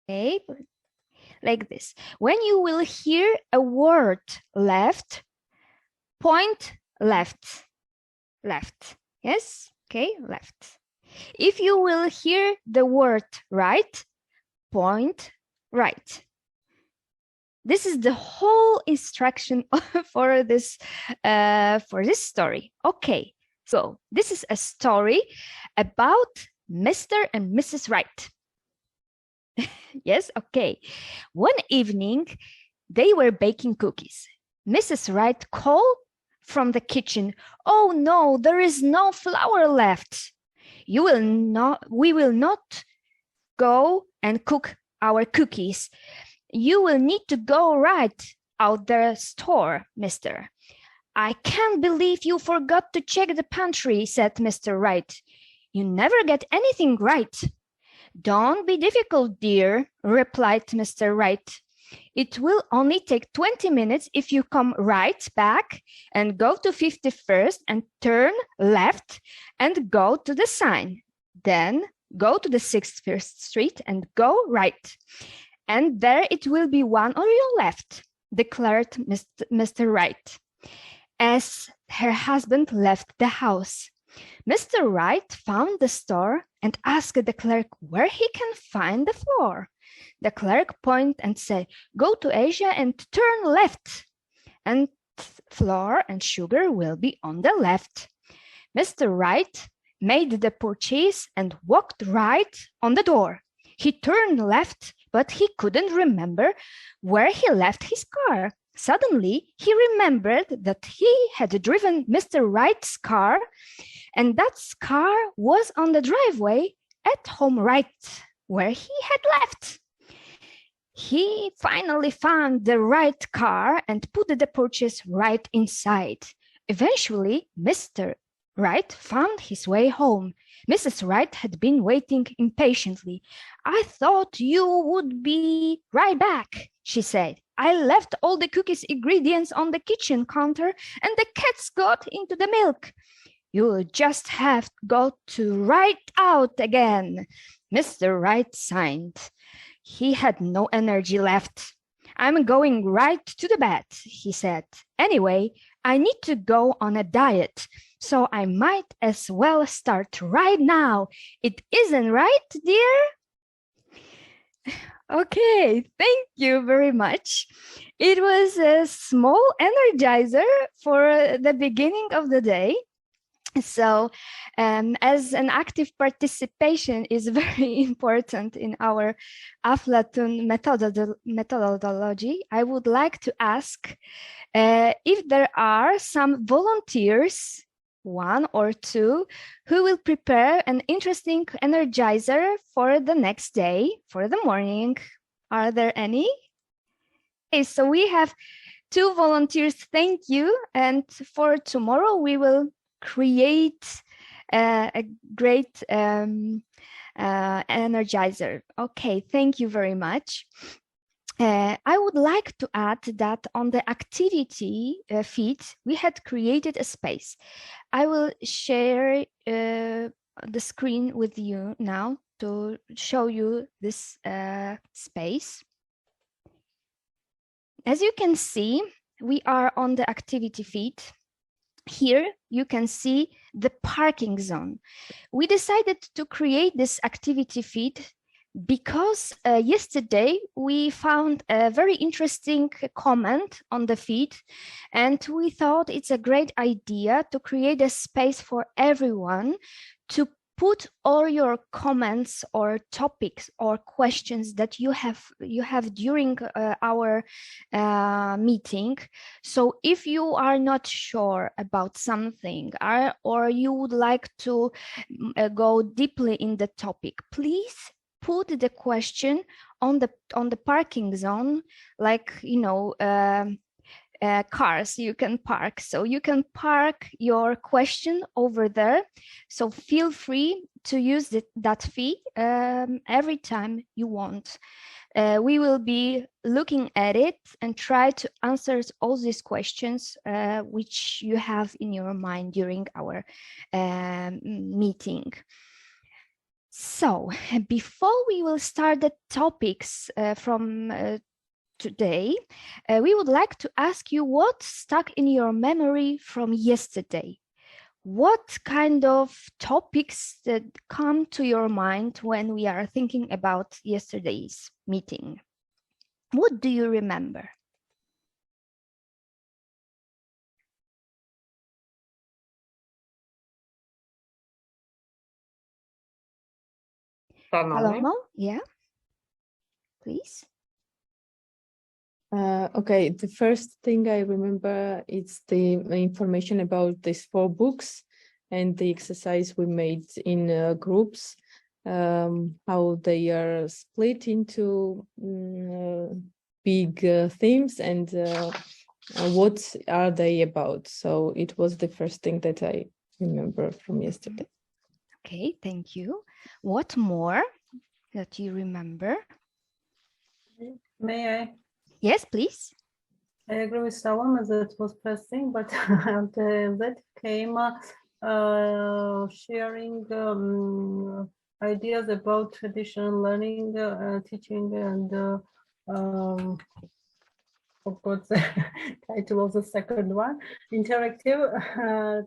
Okay, like this. When you will hear a word left, point left, left. Yes, okay, left. If you will hear the word right, point right. This is the whole instruction for this story. Okay, so this is a story about Mr. and Mrs. Wright. Yes, okay. One evening, they were baking cookies. Mrs. Wright called from the kitchen, "Oh no, there is no flour left. We will not go and cook our cookies. You will need to go right out the store, mister." "I can't believe you forgot to check the pantry," said Mr. Wright. "You never get anything right." "Don't be difficult, dear," replied Mr. Wright. "It will only take 20 minutes if you come right back and go to 51st and turn left and go to the sign. Then go to the 61st Street and go right. And there it will be one on your left," declared Mr. Wright, as her husband left the house. Mr. Wright found the store and asked the clerk where he can find the flour. The clerk pointed and said, "Go to Asia and turn left, and flour and sugar will be on the left." Mr. Wright made the purchase and walked right on the door. He turned left, but he couldn't remember where he left his car. Suddenly, he remembered that he had driven Mr. Wright's car, and that car was on the driveway at home right where he had left. He finally found the right car and put the purchase right inside. Eventually, Mr. Wright found his way home. Mrs. Wright had been waiting impatiently. "I thought you would be right back," she said. "I left all the cookies ingredients on the kitchen counter and the cats got into the milk." "You'll just have got to right out again," Mr. Wright signed. He had no energy left. "I'm going right to the bed," he said. "Anyway, I need to go on a diet, so I might as well start right now. It isn't right, dear?" Okay, thank you very much. It was a small energizer for the beginning of the day. So as an active participation is very important in our Aflatun methodology, I would like to ask if there are some volunteers, one or two, who will prepare an interesting energizer for the next day, for the morning. Are there any? Okay, so we have 2 volunteers, thank you. And for tomorrow, we will create a great energizer. Okay, thank you very much. I would like to add that on the activity feed, we had created a space. I will share the screen with you now to show you this space. As you can see, we are on the activity feed. Here you can see the parking zone. We decided to create this activity feed because yesterday we found a very interesting comment on the feed, and we thought it's a great idea to create a space for everyone to put all your comments or topics or questions that you have during our meeting. So if you are not sure about something or you would like to go deeply in the topic, please put the question on the parking zone, like cars you can park. So you can park your question over there. So feel free to use that fee every time you want. We will be looking at it and try to answer all these questions which you have in your mind during our meeting. So before we will start the topics from today, we would like to ask you what stuck in your memory from yesterday. What kind of topics that come to your mind when we are thinking about yesterday's meeting? What do you remember? Paloma, yeah, please. Okay, the first thing I remember is the information about these 4 books and the exercise we made in groups, how they are split into big themes and what are they about. So it was the first thing that I remember from yesterday. Okay, thank you. What more that you remember? May I? Yes, please. I agree with Salome that was first thing, but after that came sharing ideas about traditional learning, teaching, and forgot the title of the second one, interactive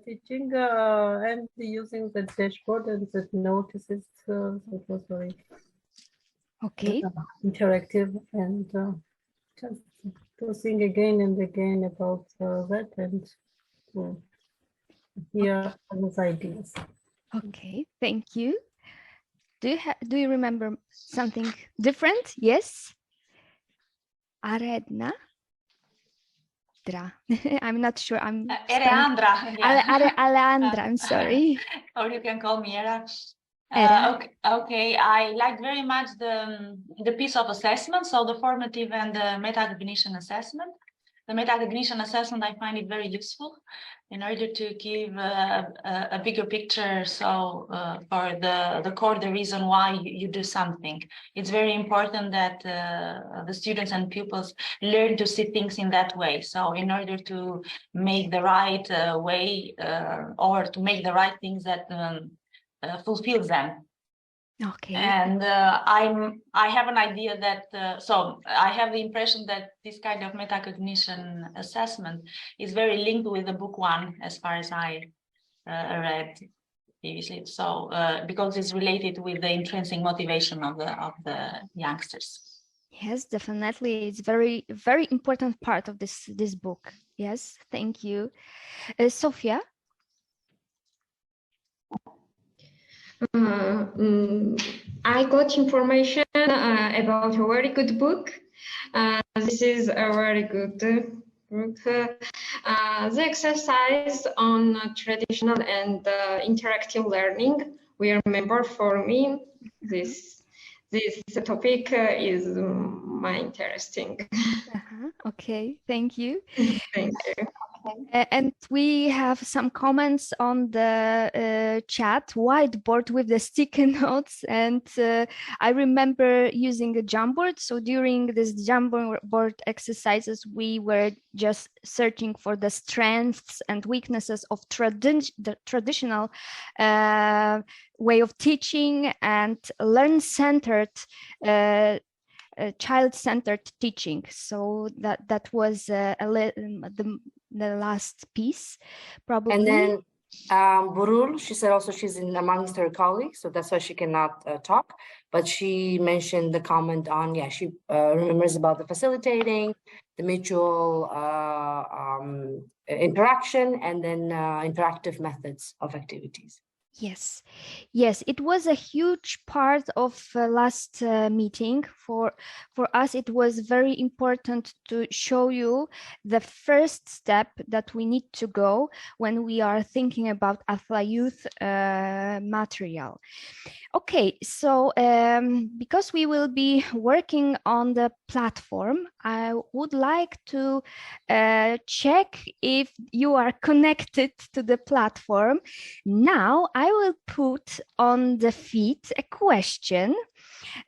teaching and using the dashboard and the notices. That was very interactive and just to think again and again about that and hear those ideas. Okay, thank you. Do you remember something different? Yes. Aredna? I'm not sure. I'm Aleandra. Yeah. Aleandra, I'm sorry. Or you can call me Era. Era. Okay. I liked very much the piece of assessment, so the formative and the metacognition assessment. The metacognition assessment, I find it very useful in order to give a bigger picture. So for the core, the reason why you do something, it's very important that the students and pupils learn to see things in that way. So in order to make the right way or to make the right things that fulfills them. Okay. And I have an idea that so I have the impression that this kind of metacognition assessment is very linked with the book 1, as far as I read previously. So because it's related with the intrinsic motivation of the youngsters. Yes, definitely. It's very important part of this book. Yes, thank you, Sofia. I got information about a very good book. This is a very good book. The exercise on traditional and interactive learning. We remember for me this topic is my interesting. Okay, thank you. Thank you. And we have some comments on the chat whiteboard with the sticky notes, and I remember using a Jamboard. So during this Jamboard exercises, we were just searching for the strengths and weaknesses of the traditional way of teaching and learn-centered child-centered teaching. So that was the last piece, probably. And then Burul, she said also she's in amongst her colleagues, so that's why she cannot talk. But she mentioned the comment on, she remembers about the facilitating, the mutual interaction, and then interactive methods of activities. Yes, it was a huge part of last meeting. For us, it was very important to show you the first step that we need to go when we are thinking about Athla Youth material. Okay, so because we will be working on the platform, I would like to check if you are connected to the platform. Now I will put on the feed a question.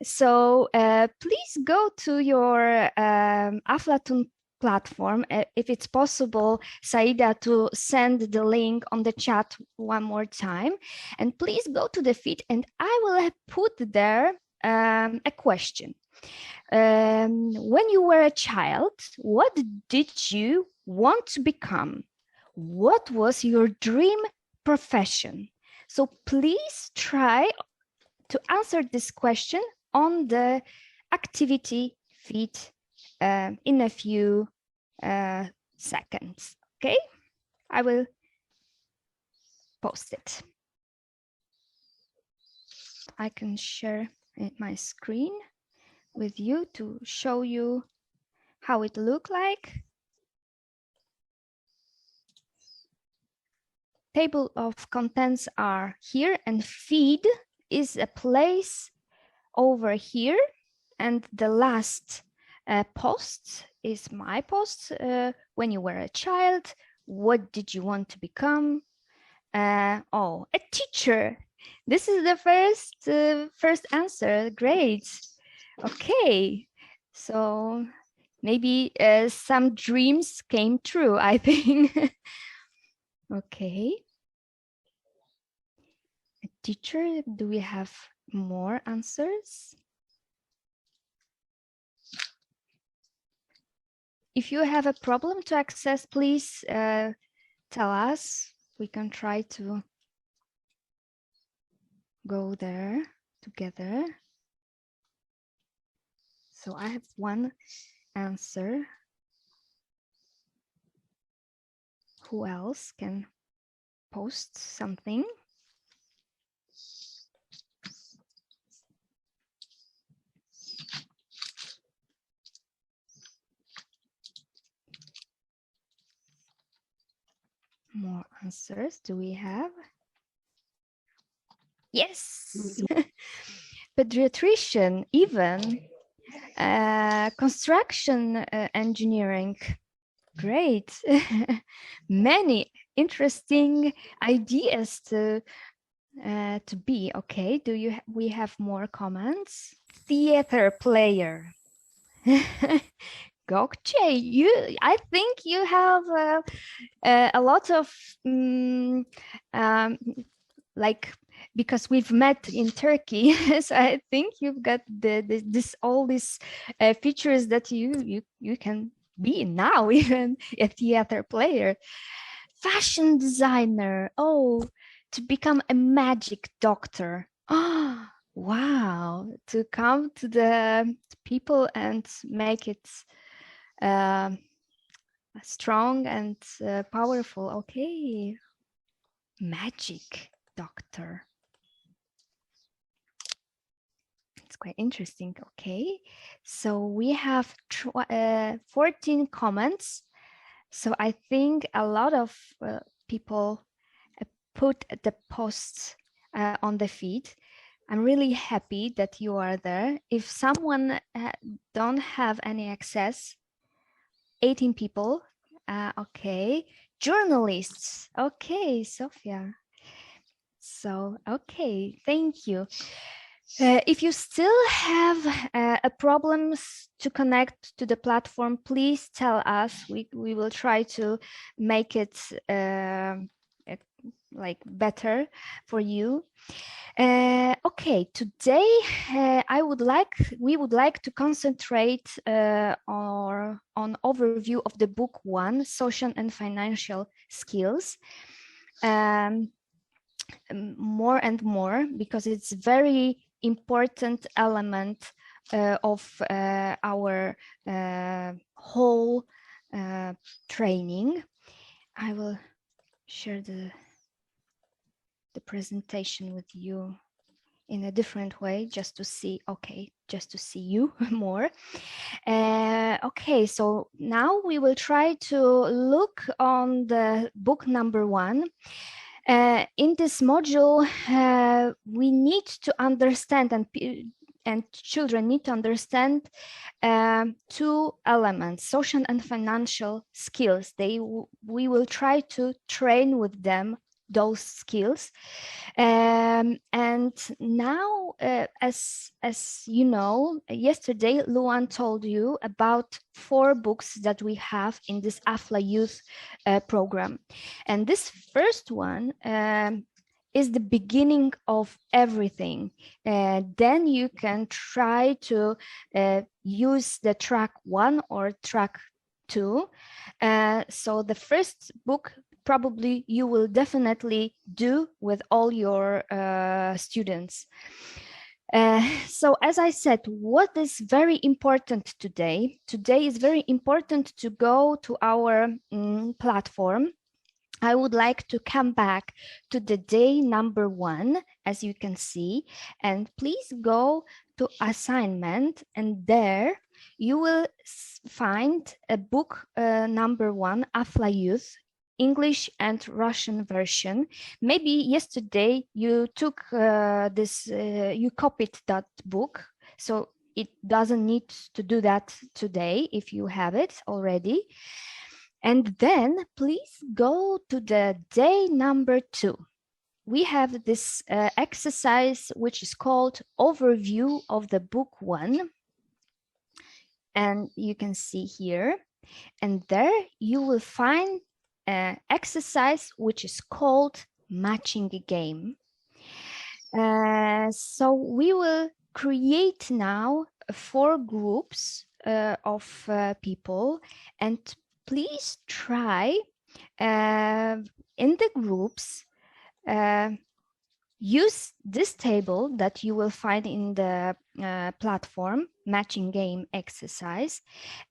So please go to your Aflatun platform. If it's possible, Saida, to send the link on the chat one more time. And please go to the feed and I will put there a question. When you were a child, what did you want to become? What was your dream profession? So please try to answer this question on the activity feed in a few seconds. Okay, I will post it. I can share my screen with you to show you how it looked like. Table of contents are here, and feed is a place over here, and the last post is my post. When you were a child, what did you want to become? Oh, a teacher. This is the first answer. Great. Okay, so maybe some dreams came true, I think. Okay. A teacher, do we have more answers? If you have a problem to access, please tell us. We can try to go there together. So I have one answer. Who else can post something? More answers do we have? Yes. Pediatrician, even construction engineering. Great. Many interesting ideas to be. Okay, we have more comments? Theater player. Gökçe, I think you have a lot of like, because we've met in Turkey, so I think you've got all these features that you can be now, even a theater player. Fashion designer. Oh, to become a magic doctor. Oh, wow. To come to the people and make it strong and powerful. Okay. Magic doctor. It's quite interesting. Okay. So we have 14 comments. So I think a lot of people put the posts on the feed. I'm really happy that you are there. If someone don't have any access, 18 people. Okay. Journalists. Okay, Sophia. So, okay, thank you. If you still have problems to connect to the platform, please tell us. We will try to make it like better for you. Okay, today we would like to concentrate on overview of the book 1, Social and Financial Skills. More and more, because it's very important element of our whole training. I will share the presentation with you in a different way, just to see, okay, just to see you more. Okay, so now we will try to look on the book number 1. In this module, we need to understand, and children need to understand 2 elements, social and financial skills. We will try to train with them those skills. And now, as you know, yesterday Luan told you about 4 books that we have in this AFLA Youth program. And this first one is the beginning of everything. Then you can try to use the track 1 or track 2. So the first book probably you will definitely do with all your students. So as I said, what is very important today? Today is very important to go to our platform. I would like to come back to the day number 1, as you can see, and please go to assignment, and there you will find a book number 1, AFLA Youth, English and Russian version. Maybe yesterday you took you copied that book, so it doesn't need to do that today if you have it already. And then please go to the day number 2. We have this exercise which is called Overview of the Book 1. And you can see here. And there you will find an exercise which is called Matching a Game. So we will create now 4 groups of people, and please try in the groups, use this table that you will find in the platform, Matching Game exercise,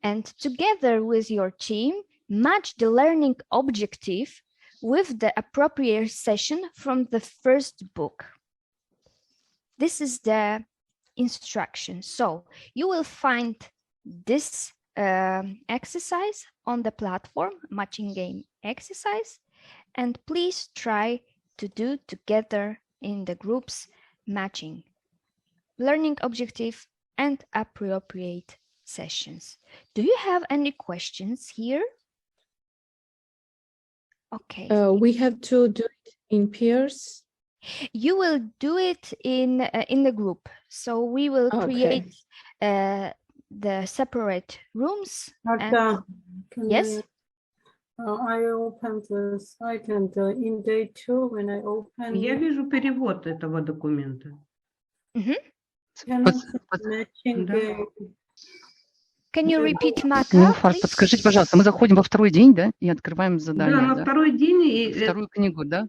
and together with your team, match the learning objective with the appropriate session from the first book. This is the instruction. So you will find this exercise on the platform, Matching Game exercise, and please try to do together in the groups matching learning objective and appropriate sessions. Do you have any questions here? Okay. We have to do it in pairs. You will do it in the group. So we will create the separate rooms. Marta, Yes. I opened the site, and in day 2, when I open, Я вижу перевод этого документа. cannot matching Да. game. Can you repeat, Maka, Нилуфар, please? подскажите, пожалуйста, мы заходим во второй день, да, и открываем Да, задание, на да? второй день и Вторую книгу, да?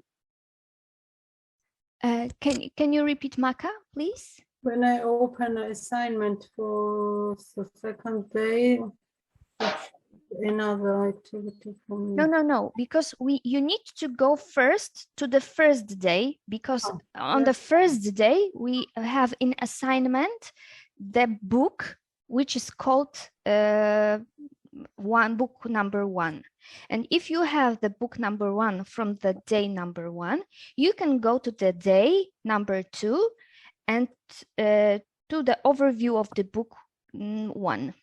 Can you repeat, Maka, please? When I open an assignment for the second day, it's another activity for me. No, because you need to go first to the first day, because on the first day we have in assignment the book which is called book number 1. And if you have the book number 1 from the day number 1, you can go to the day number 2 and to the overview of the book 1.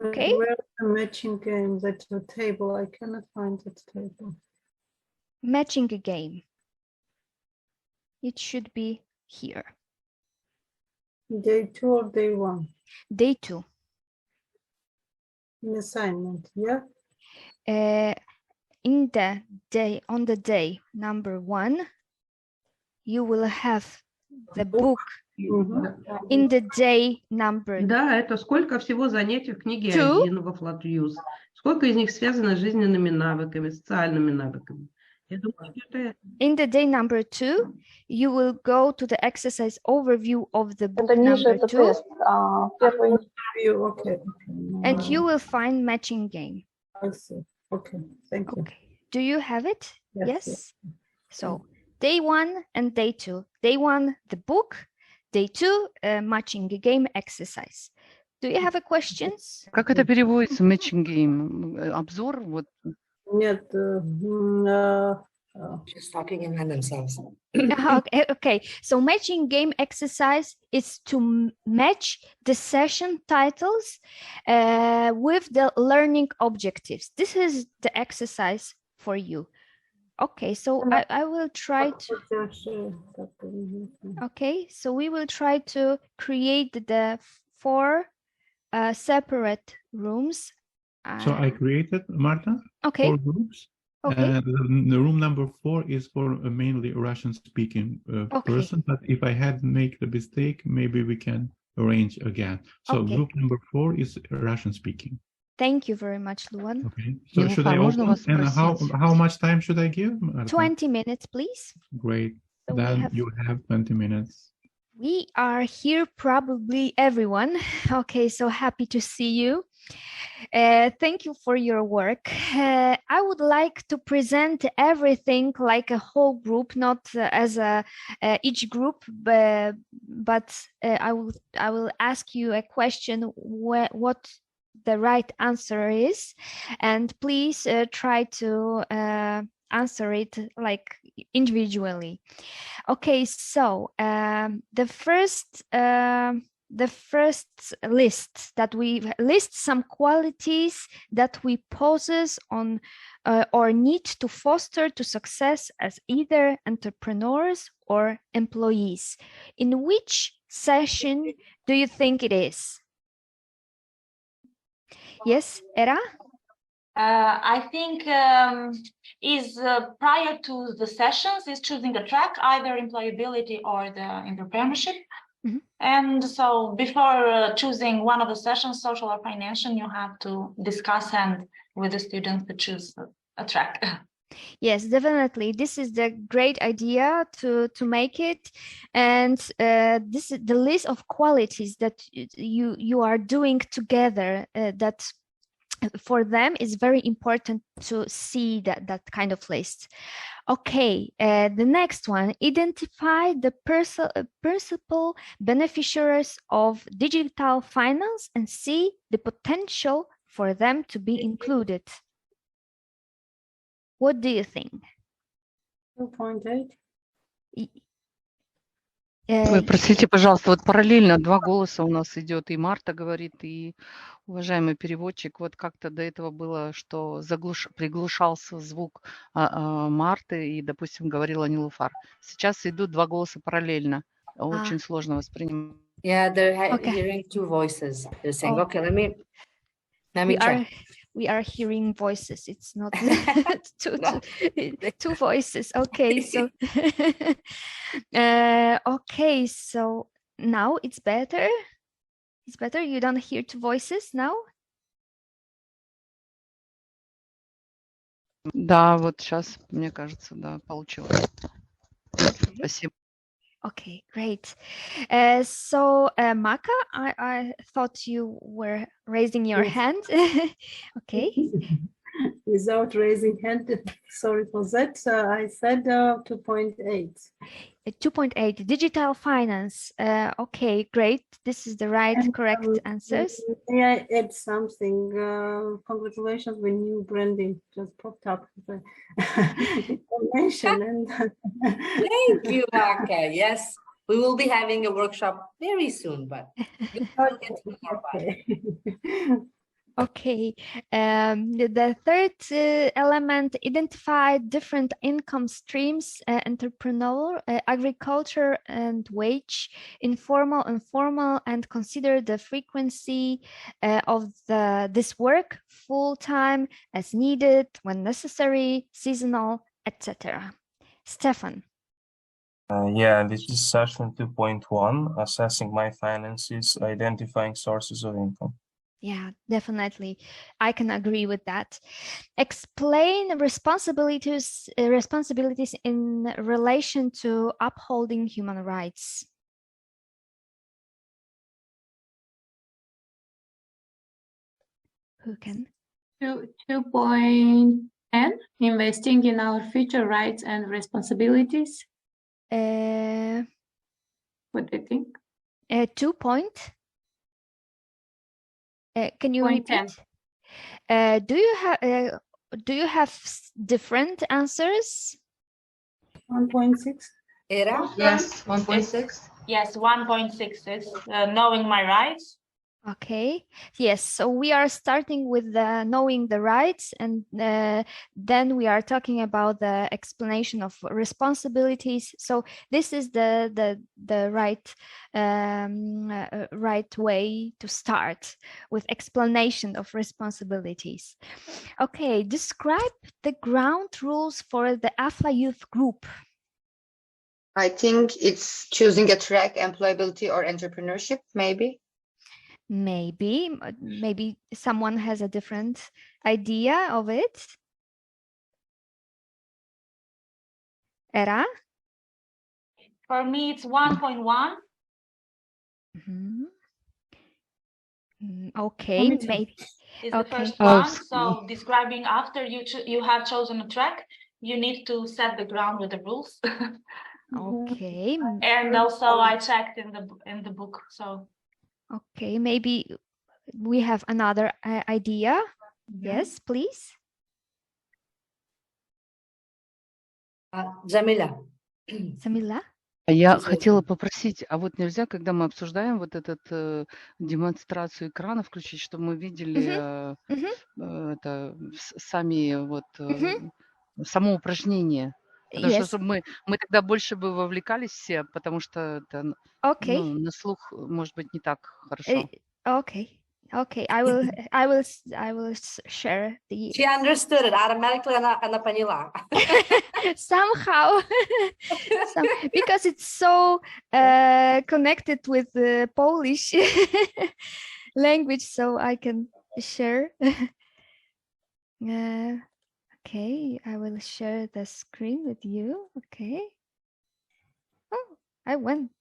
Okay. Where's the matching game? That's the table. I cannot find that table. Matching a game. It should be here. Day 2 or day 1? Day 2. In assignment, yeah? In the day, on the day number 1, you will have the book in the day number Да, это сколько всего занятий в книге 2. 1 во Flat Use. Сколько из них связано с жизненными навыками, социальными навыками. Я думаю, что это... In the day number 2, you will go to the exercise overview of the book Это ниже, number это 2, тест. Первый. Okay. and you will find matching game. I see. Okay, thank you. Okay. Do you have it? Yes. So day 1 and day 2. Day 1, the book. Day 2, matching game exercise. Do you have a questions? Как это переводится, matching game? Обзор, вот. Нет, Just talking among themselves. Okay. So matching game exercise is to match the session titles with the learning objectives. This is the exercise for you. Okay, so I will try to. Okay, so we will try to create the 4 separate rooms. So I created, Marta, Okay. 4 groups. Okay. The room number 4 is for a mainly Russian-speaking Okay. person. But if I had make the mistake, maybe we can arrange again. So Okay. group number 4 is Russian-speaking. Thank you very much, Luan. Okay. So should Нилуфар, I можно open? вас And спросить? how much time should I give, Marta? 20 minutes, please. Great. So we Then have- you have 20 minutes. We are here, probably everyone. Okay, so happy to see you. Thank you for your work. I would like to present everything like a whole group, not as each group, but I will ask you a question what the right answer is, and please try to answer it like individually. Okay, so the first list that we list some qualities that we possess on or need to foster to success as either entrepreneurs or employees. In which session do you think it is? Yes, Era? I think prior to the sessions is choosing a track, either employability or the entrepreneurship. Mhm. And so before choosing one of the sessions, social or financial, you have to discuss and with the students to choose a track. Yes, definitely. This is the great idea to make it, and this is the list of qualities that you are doing together. That for them is very important to see that kind of list. Okay, the next one: identify the principal beneficiaries of digital finance and see the potential for them to be included. What do you think? 2.8. Ой, простите, пожалуйста, вот параллельно 2 голоса у нас идет, и Марта говорит, и уважаемый переводчик, вот как-то до этого было, что приглушался звук Марты, и, допустим, говорила Нилуфар. Сейчас идут 2 голоса параллельно, очень сложно воспринимать. Yeah, they're Okay. hearing 2 voices. They're saying, Oh. okay, let me check. We are hearing voices. It's not two voices. Okay, so okay, so now it's better. It's better. You don't hear 2 voices now. Да, вот сейчас, мне кажется, да, получилось. Спасибо. Okay, great. So Maka, I thought you were raising your Yes. hand. Okay. Without raising hand, sorry for that. I said 2.8. 2.8 digital finance. Okay, great. This is the right, correct answers. May I add something? Congratulations with new branding just popped up. Information and Thank you, Maka. Yes, we will be having a workshop very soon, but you will get to know about it. Okay. The third element: identify different income streams: entrepreneurial, agriculture, and wage, informal and formal, and consider the frequency of this work: full-time, as needed, when necessary, seasonal, etc. Stefan. Yeah, this is session 2.1, assessing my finances, identifying sources of income. Yeah, definitely. I can agree with that. Explain responsibilities in relation to upholding human rights. Who can? 2.10, investing in our future rights and responsibilities. What do you think? 2 point. Can you Point repeat? Do you have different answers? 1.6. Era? Yes, 1.6. Yes, 1.6 is knowing my rights. Okay, yes, so we are starting with knowing the rights, and then we are talking about the explanation of responsibilities. So this is the right right way to start with explanation of responsibilities. Okay, describe the ground rules for the AFLA youth group. I think it's choosing a track, employability or entrepreneurship, maybe. Maybe someone has a different idea of it. Era? For me, it's 1.1. Okay, maybe. Is the first one. So describing after you have chosen a track, you need to set the ground with the rules. Okay. And also I checked in the book. So. Okay, maybe we have another idea. Yes, please. Замиля. Замиля? Я хотела попросить, а вот нельзя, когда мы обсуждаем вот этот демонстрацию экрана включить, чтобы мы видели это сами вот само упражнение, потому что мы тогда больше бы вовлекались все, потому что это на слух может быть не так хорошо. Okay, I will share the. She understood it automatically. Она поняла. Somehow, because it's so connected with the Polish language, so I can share. Okay, I will share the screen with you. Okay. Oh, I went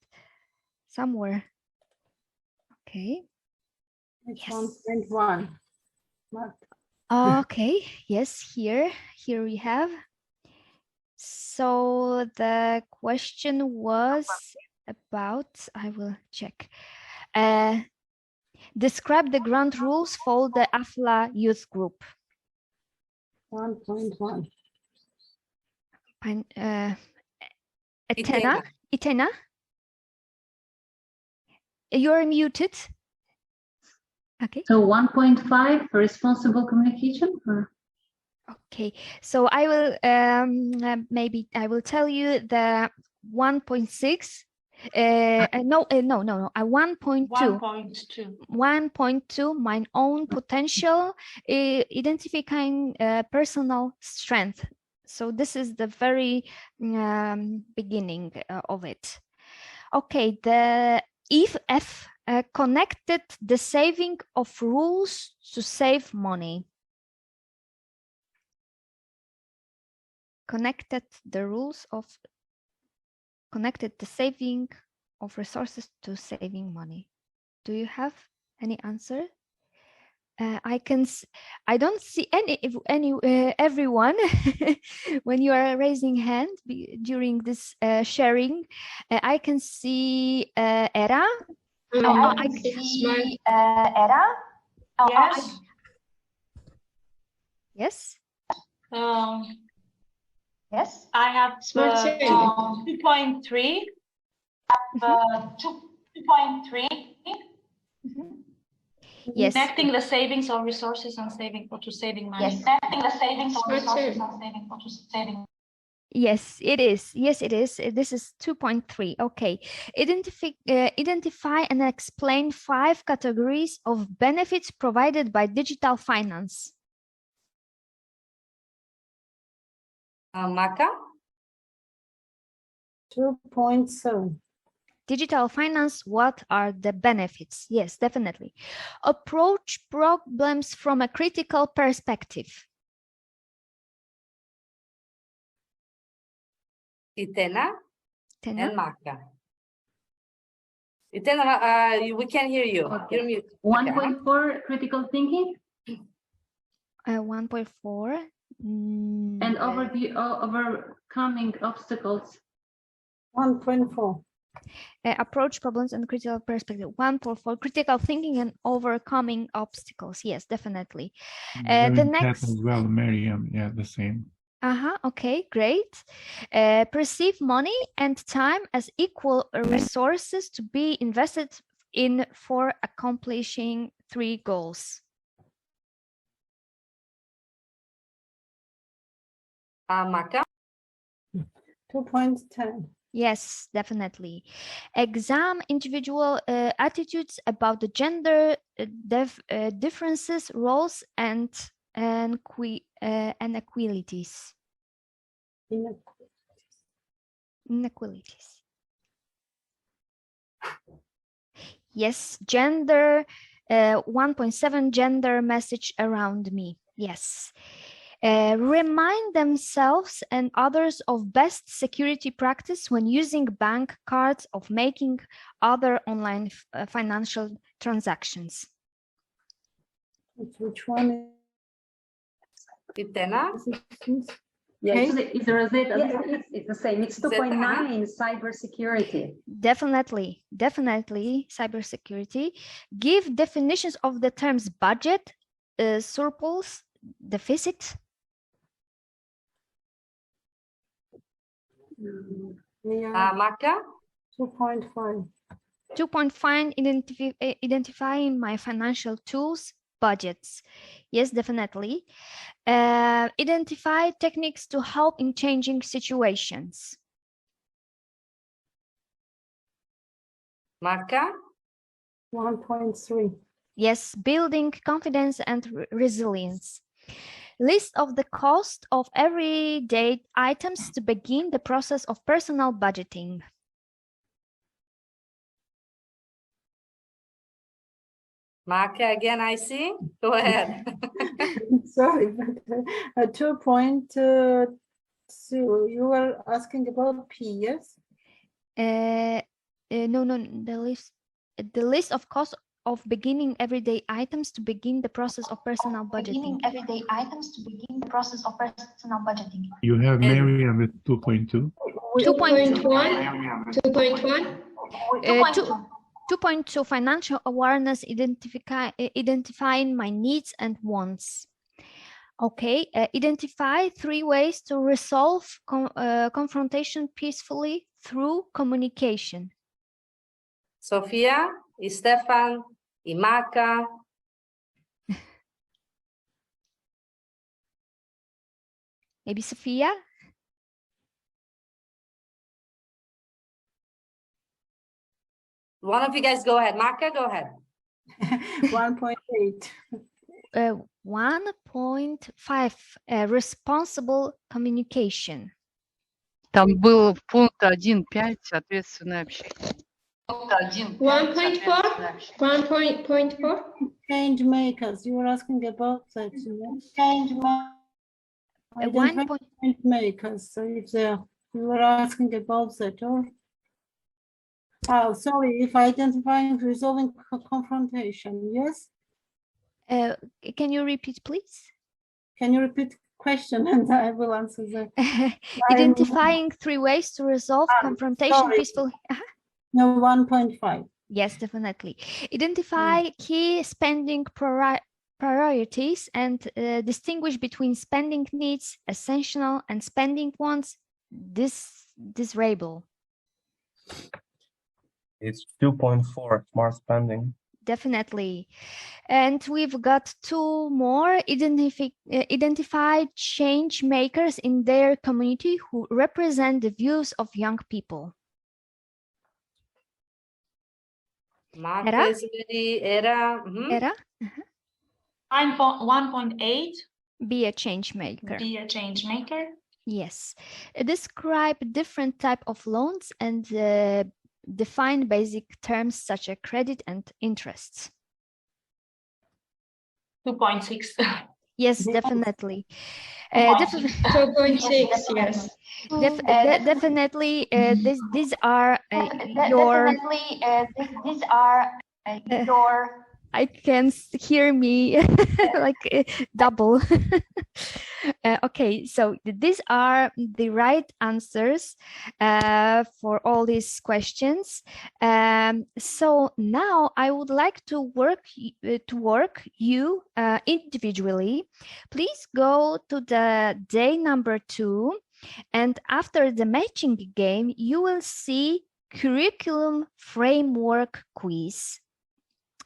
somewhere. Okay. It's 1.1. Okay, yes, here we have. So the question was about, I will check. Describe the ground rules for the AFLA youth group. 1.1. Itena? You're muted. Okay. So 1.5 responsible communication. Okay, so I will maybe I will tell you the 1.6. No. 1.2. 1.2. My own potential, identifying personal strength. So this is the very beginning of it. Okay, the if F connected the saving of rules to save money. Connected the saving of resources to saving money. Do you have any answer? I don't see everyone when you are raising hand during this sharing. I can see Era. I can see Era. Yes. Yes. Yes. I have 2.3. 2.3. Yes. Connecting the savings of resources and saving or to saving money. Yes. Connecting the savings of resources and saving or to saving. Yes, it is. Yes, it is. This is 2.3. Okay. Identify and explain 5 categories of benefits provided by digital finance. Maka? 2.7. Digital finance, what are the benefits? Yes, definitely. Approach problems from a critical perspective. Itena and Maka. Itena, we can't hear you. Okay. You're mute. 1.4 critical thinking. 1.4. And overcoming obstacles. 1.4. Approach problems and critical perspective. 1.4 critical thinking and overcoming obstacles. Yes, definitely. The next as well, Miriam. Yeah, the same. Okay, great. Perceive money and time as equal resources to be invested for accomplishing 3 goals? Maka? 2.10. Yes, definitely. Exam individual attitudes about the gender differences, roles, and inequalities. Inequalities. Yes, gender 1.7 gender message around me. Yes. Remind themselves and others of best security practice when using bank cards, of making other online financial transactions. Which one? Itena? Yeah, Okay. it's the same. It's 2.9 cybersecurity. Definitely, cybersecurity. Give definitions of the terms budget, surplus, deficit. Maka? 2.5. 2.5 identifying my financial tools, budgets. Yes, definitely. Identify techniques to help in changing situations. Maka? 1.3. Yes, building confidence and resilience. List of the cost of everyday items to begin the process of personal budgeting. Maka, again, I see. Go ahead. Sorry, but 2.2. You were asking about P, yes? No, the list of costs of beginning everyday items to begin the process of personal budgeting. Everyday items to begin the process of personal budgeting. You have Miriam with 2.2. 2.1. 2.2 financial awareness, identifying my needs and wants. Okay, identify 3 ways to resolve confrontation peacefully through communication. Sofia, Stefan, Imaka. Maybe Sophia? One of you guys go ahead. Maka, go ahead. 1.8. 1.5 responsible communication. Там был в пункт 1.5 ответственное общение. 1.4. Change makers. You were asking about that. Change makers. So if you were asking about that, or sorry, if identifying resolving confrontation, yes. Can you repeat, please? Can you repeat question and I will answer that. Identifying 3 ways to resolve confrontation peacefully. No, 1.5. Yes, definitely. Identify key spending priorities and distinguish between spending needs, essential, and spending wants, desirable. It's 2.4, smart spending. Definitely. And we've got 2 more. Identify change makers in their community who represent the views of young people. Era? Era? 1.8. Be a change maker. Be a change maker. Yes. Describe different type of loans and define basic terms such as credit and interests. 2.6. Yes, definitely. 2.6, yes. Definitely, these are your. These are your. I can hear me like double. Okay, so these are the right answers for all these questions. So now I would like to work you individually. Please go to the day number 2, and after the matching game, you will see curriculum framework quiz.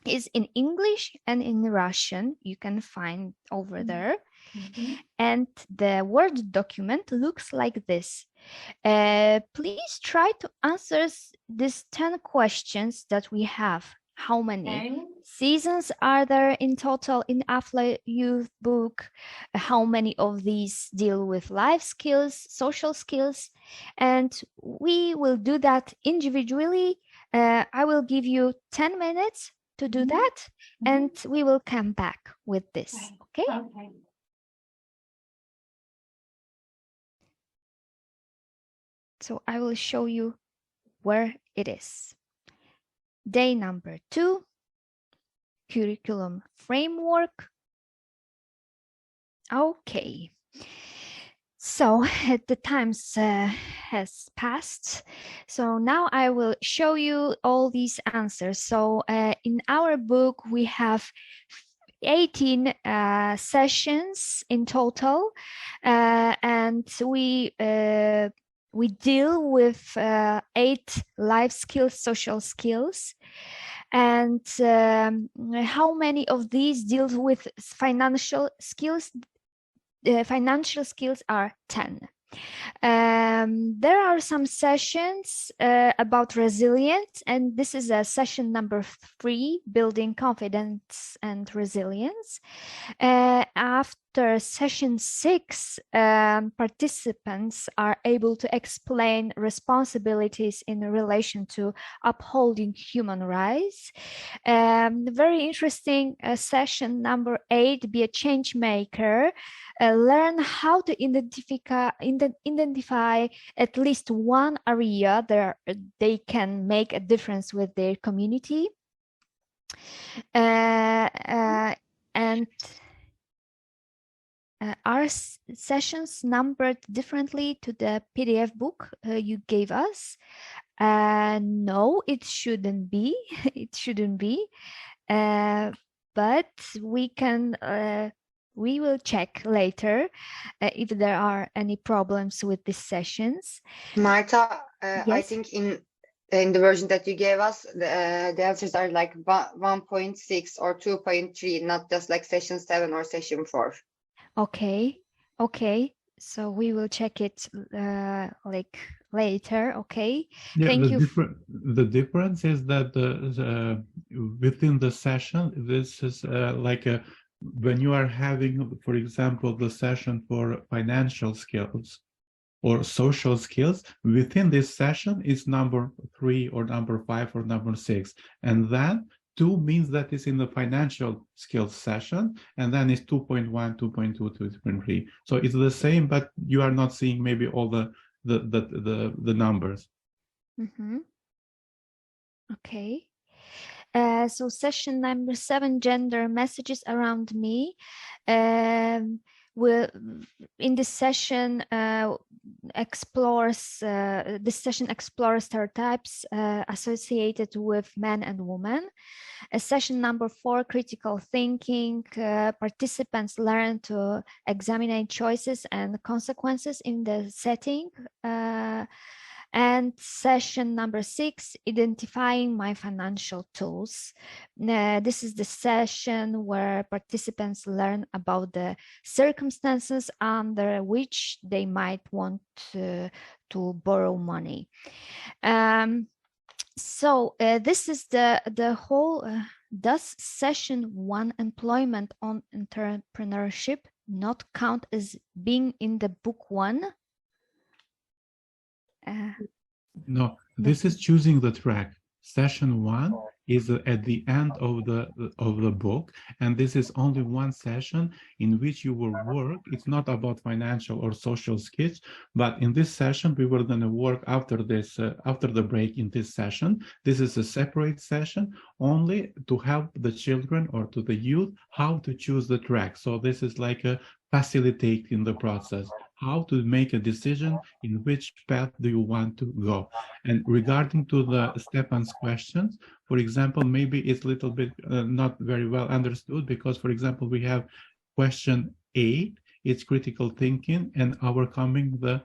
is in English and in Russian. You can find over there. And the Word document looks like this. Please try to answer these 10 questions that we have. How many seasons are there in total in AFLA Youth Book? How many of these deal with life skills, social skills? And we will do that individually. I will give you 10 minutes to do that, and we will come back with this, okay? So I will show you where it is. Day number 2, curriculum framework. Okay. So the times has passed. So now I will show you all these answers. So in our book, we have 18 sessions in total, and we deal with 8 life skills, social skills. And how many of these deal with financial skills? Financial skills are 10. There are some sessions about resilience, and this is a session number 3, building confidence and resilience. After session 6, participants are able to explain responsibilities in relation to upholding human rights. Very interesting session number 8, be a change maker. Learn how to identify at least one area that they can make a difference with their community. And are sessions numbered differently to the PDF book you gave us? No, it shouldn't be. It shouldn't be. But we can. We will check later if there are any problems with these sessions. Marta, Yes. I think in the version that you gave us, the answers are like 1.6 or 2.3, not just like session 7 or session 4. Okay, okay. So we will check it like later. Okay. Yeah, Thank you. The difference is that within the session, this is like a when you are having, for example, the session for financial skills or social skills, within this session is number 3 or number 5 or number 6. And then 2 means that it's in the financial skills session, and then it's 2.1, 2.2, 2.3. So it's the same, but you are not seeing maybe all the numbers. Okay. So session number 7, gender messages around me. Will in this session explores stereotypes associated with men and women. Session number 4, critical thinking. Participants learn to examine choices and consequences in the setting. And session number 6, identifying my financial tools. This is the session where participants learn about the circumstances under which they might want to borrow money. So this is the whole. Does session 1, employment on entrepreneurship, not count as being in the book 1? No, this is choosing the track. Session 1 is at the end of the book, and this is only one session in which you will work. It's not about financial or social skills, but in this session we were going to work after this, after the break in this session. This is a separate session only to help the children or to the youth how to choose the track. So this is like a facilitating the process, how to make a decision in which path do you want to go. And regarding to the Stefan's questions, for example, maybe it's a little bit not very well understood, because, for example, we have question 8, it's critical thinking and overcoming the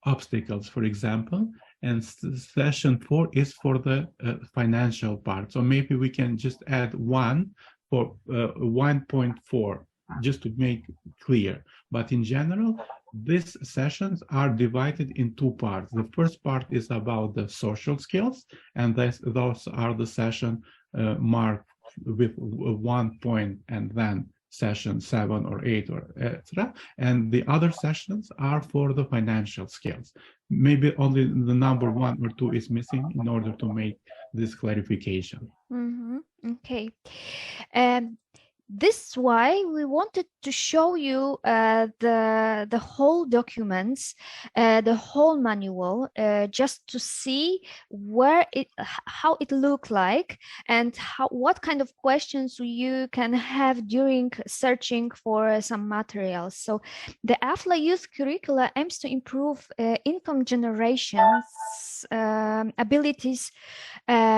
obstacles, for example. and session 4 is for the financial part. So maybe we can just add 1 for 1.4, just to make clear. But in general, these sessions are divided in 2 parts. The first part is about the social skills, and those are the session marked with 1 point and then session 7 or 8 or etc. And the other sessions are for the financial skills. Maybe only the number 1 or 2 is missing in order to make this clarification. Okay. This is why we wanted to show you the whole documents, the whole manual, just to see how it looked like and what kind of questions you can have during searching for some materials. So the AFLA Youth Curricula aims to improve income generation's abilities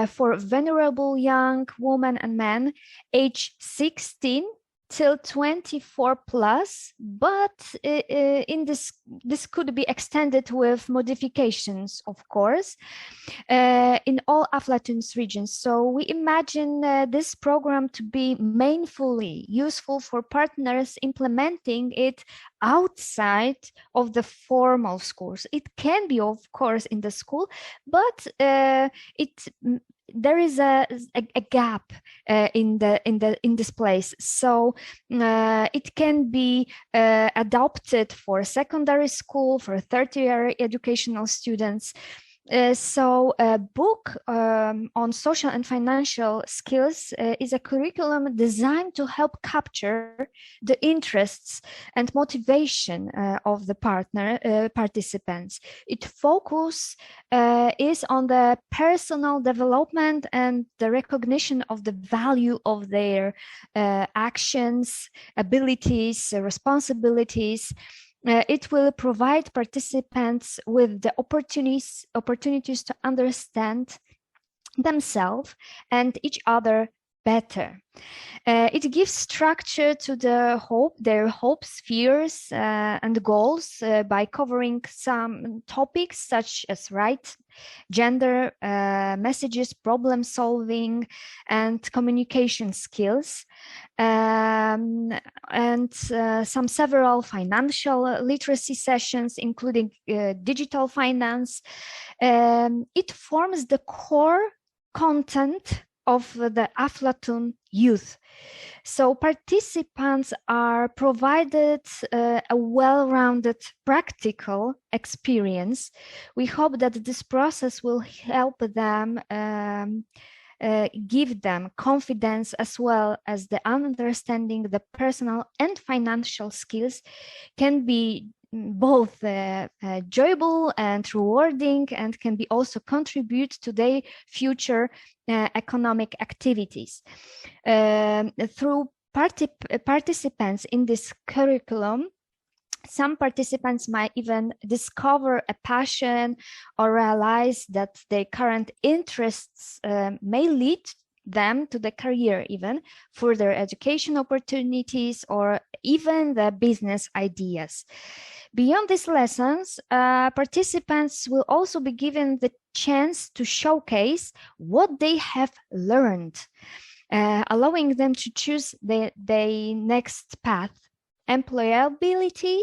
for vulnerable young women and men age 16 till 24 plus, but in this could be extended with modifications, of course, in all Aflatun's regions. So we imagine this program to be mainly useful for partners implementing it outside of the formal schools. It can be, of course, in the school, but there is a gap in this place, so it can be adopted for secondary school, for tertiary educational students. So a book on social and financial skills is a curriculum designed to help capture the interests and motivation of the participants. Its focus is on the personal development and the recognition of the value of their actions, abilities, responsibilities. It will provide participants with the opportunities to understand themselves and each other better. It gives structure to their hopes, fears, and goals by covering some topics such as rights, gender, messages, problem solving, and communication skills, and several financial literacy sessions, including digital finance. It forms the core content of the Aflatun youth. So participants are provided a well-rounded practical experience. We hope that this process will help them give them confidence, as well as the understanding the personal and financial skills can be both enjoyable and rewarding, and can be also contribute to their future economic activities. Through participants in this curriculum, some participants might even discover a passion or realize that their current interests may lead them to the career, even further education opportunities, or even the business ideas. Beyond these lessons, participants will also be given the chance to showcase what they have learned, allowing them to choose their next path, employability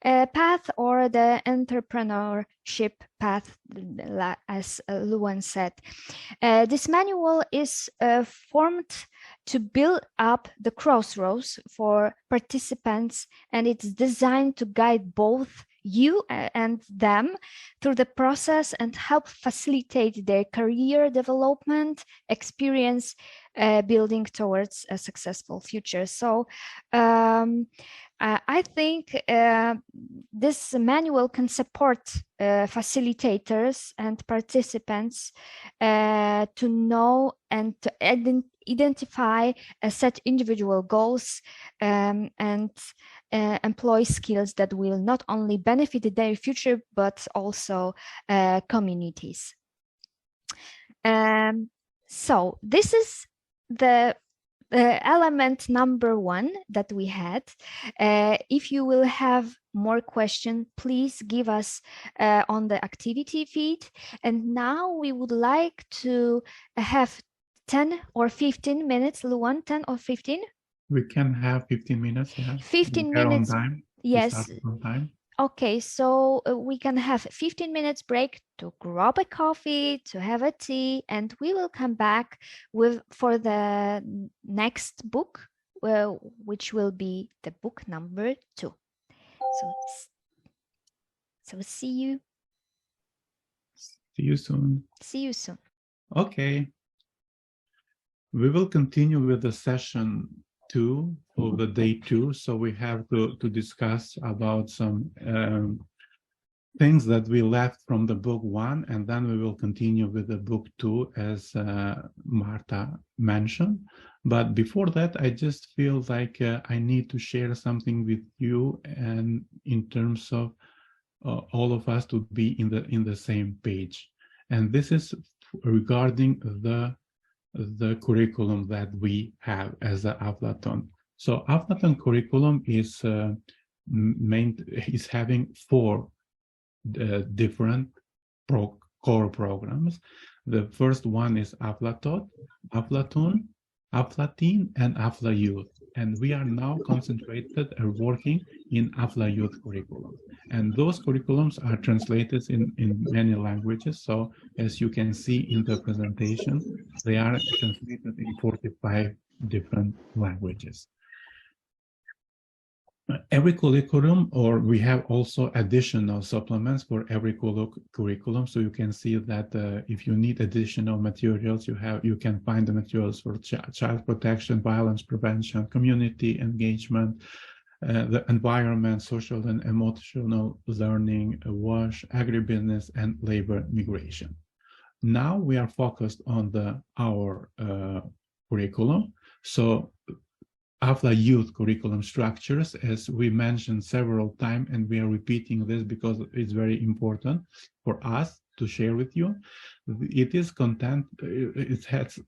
path or the entrepreneurship path, as Luan said. This manual is formed to build up the crossroads for participants, and it's designed to guide both you and them through the process and help facilitate their career development, experience building towards a successful future. So I think this manual can support facilitators and participants to know and to identify set individual goals and employ skills that will not only benefit their future, but also communities. So this is the element number 1 that we had. If you will have more questions, please give us on the activity feed. And now we would like to have 10 or 15 minutes, Luan, 10 or 15? We can have 15 minutes, yeah. 15 We're minutes. on time. Yes. On time. Okay, so we can have 15 minutes break to grab a coffee, to have a tea, and we will come back for the next book, which will be the book number 2. So see you. See you soon. See you soon. Okay. We will continue with the session 2 of the day 2. So we have to discuss about some things that we left from the book 1, and then we will continue with the book 2 as Marta mentioned. But before that, I just feel like I need to share something with you, and in terms of all of us to be in the same page. And this is regarding the curriculum that we have as the Aflaton. So Aflaton curriculum is having 4 different core programs. The first one is Aflatot, Aflatun, Aflatin, and Afla Youth. And we are now concentrated and working in Afla Youth curriculum. And those curriculums are translated in many languages. So as you can see in the presentation, they are translated in 45 different languages. Every curriculum, or we have also additional supplements for every curriculum. So you can see that if you need additional materials, you can find the materials for child protection, violence prevention, community engagement, the environment, social and emotional learning, WASH, agribusiness, and labor migration. Now we are focused on our curriculum. So Afla Youth curriculum structures, as we mentioned several times, and we are repeating this because it's very important for us to share with you. It is content, it has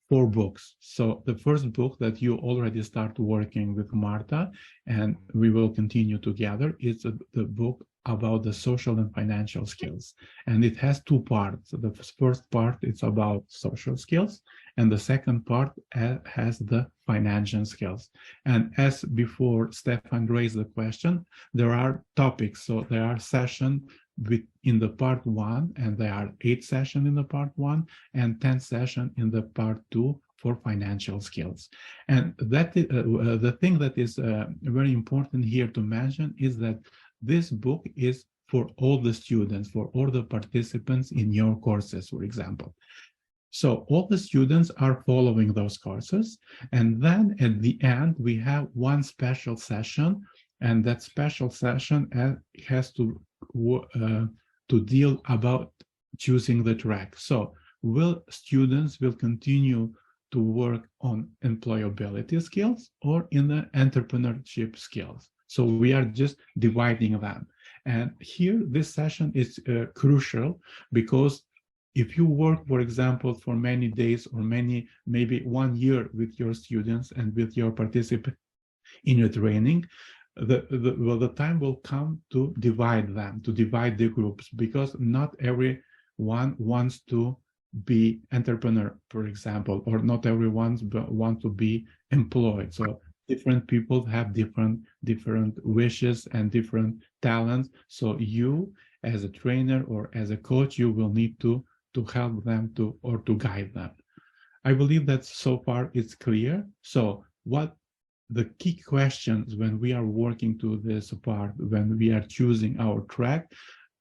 4 books. So the first book that you already start working with Marta, and we will continue together, is the book about the social and financial skills. And it has 2 parts. The first part is about social skills, and the second part has the financial skills. And as before Stefan raised the question, there are topics. So there are sessions in the part 1, and there are 8 sessions in the part 1 and 10 sessions in the part 2 for financial skills. And that the thing that is very important here to mention is that this book is for all the students, for all the participants in your courses, for example. So all the students are following those courses. And then at the end, we have one special session, and that special session has to deal about choosing the track. So students will continue to work on employability skills or in the entrepreneurship skills. So we are just dividing them. And here, this session is crucial because if you work, for example, for many days or maybe 1 year with your students and with your participants in your training, the time will come to divide them, to divide the groups, because not everyone wants to be entrepreneur, for example, or not everyone wants to be employed. So different people have different wishes and different talents. So you, as a trainer or as a coach, you will need to help them to guide them. I believe that so far it's clear. So what the key questions when we are working to this part, when we are choosing our track,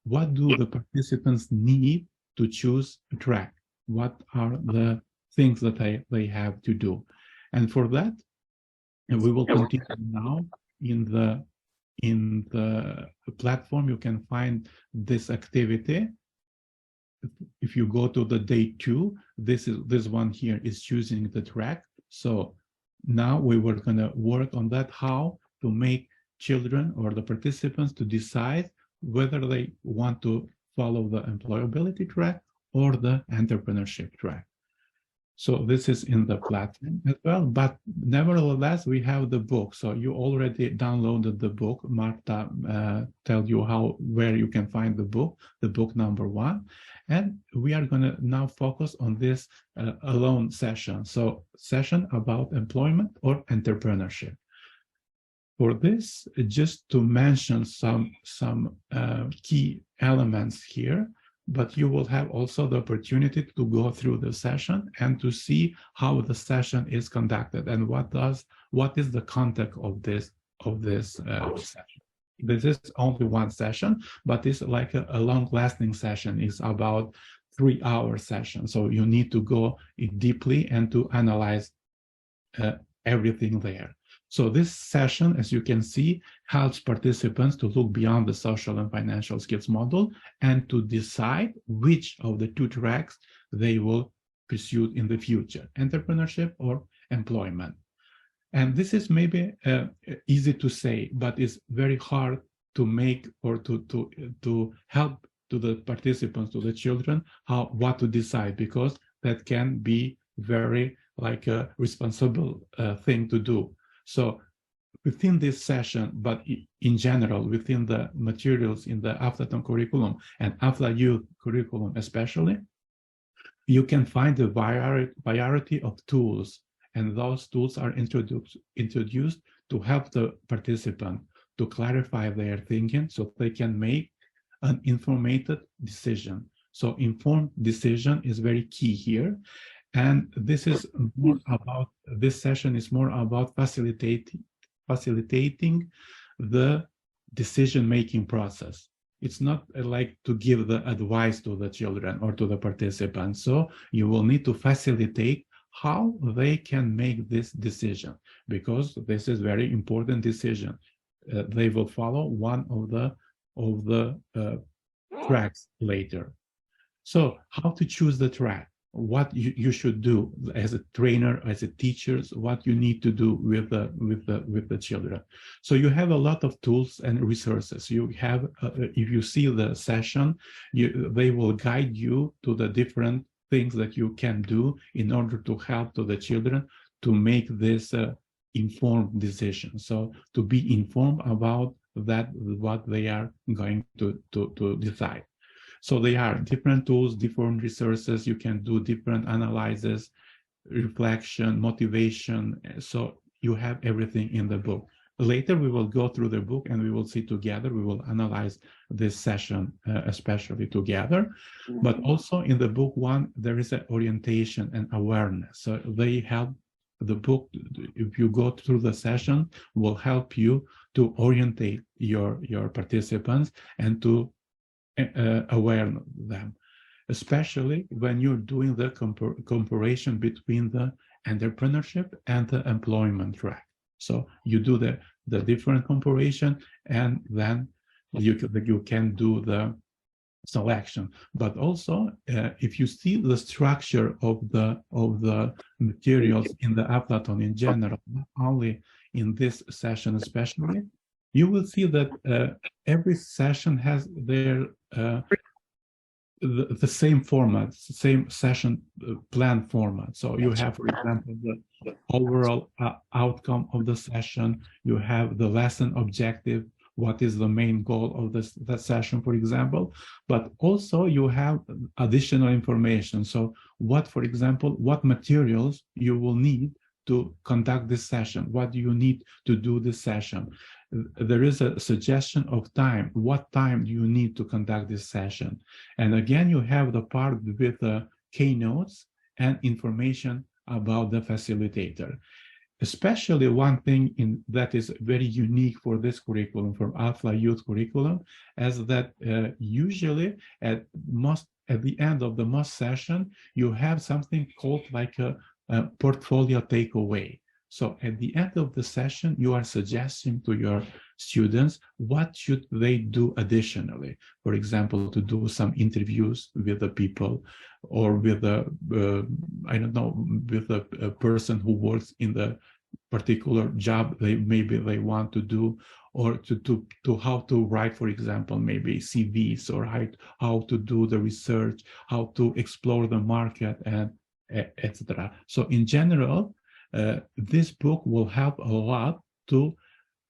what do the participants need to choose a track? What are the things that they have to do? And for that, and we will continue now in the platform. You can find this activity. If you go to the day 2, this one here is choosing the track. So now we were going to work on that, how to make children or the participants to decide whether they want to follow the employability track or the entrepreneurship track. So this is in the platform as well, but nevertheless, we have the book. So you already downloaded the book. Marta tell you where you can find the book number 1. And we are going to now focus on this alone session. So session about employment or entrepreneurship. For this, just to mention some key elements here, but you will have also the opportunity to go through the session and to see how the session is conducted and what is the content of this session. This is only one session, but it's like a long-lasting session. It's about 3-hour session. So you need to go deeply and to analyze everything there. So this session, as you can see, helps participants to look beyond the social and financial skills model and to decide which of the 2 tracks they will pursue in the future, entrepreneurship or employment. And this is maybe easy to say, but it's very hard to make or to help to the participants, to the children, what to decide, because that can be very like a responsible thing to do. So within this session, but in general, within the materials in the Aflaton curriculum and Afla Youth curriculum especially, you can find a variety of tools, and those tools are introduced to help the participant to clarify their thinking so they can make an informed decision. So informed decision is very key here. And this is more about, this session is more about facilitating the decision-making process. It's not like to give the advice to the children or to the participants. So you will need to facilitate how they can make this decision, because this is very important decision. They will follow one of the tracks later. So how to choose the track? What you should do as a trainer, as a teacher, what you need to do with the children. So you have a lot of tools and resources. You have, if you see the session, they will guide you to the different things that you can do in order to help to the children to make this informed decision. So to be informed about that, what they are going to decide. So they are different tools, different resources. You can do different analysis, reflection, motivation. So you have everything in the book. Later, we will go through the book and we will see together. We will analyze this session, especially together. But also in the book 1, there is an orientation and awareness. So they help the book, if you go through the session, will help you to orientate your participants and to aware them, especially when you're doing the comparison between the entrepreneurship and the employment track. So you do the different comparison, and then you can do the selection. But also, if you see the structure of the materials in the Aflaton in general, not only in this session especially, you will see that every session has their the same format, same session plan format. So you have, for example, the overall outcome of the session. You have the lesson objective, what is the main goal of that session, for example. But also you have additional information. So what, for example, what materials you will need to conduct this session? What do you need to do this session? There is a suggestion of time. What time do you need to conduct this session? And again, you have the part with the keynotes and information about the facilitator. Especially one thing that is very unique for this curriculum, for Afla Youth curriculum, is that usually at the end of the most session, you have something called like a portfolio takeaway. So at the end of the session, you are suggesting to your students what should they do additionally. For example, to do some interviews with the people, or with I don't know, with a person who works in the particular job maybe they want to do, or to how to write, for example, maybe CVs, or how to do the research, how to explore the market, and etc. So in general, this book will help a lot to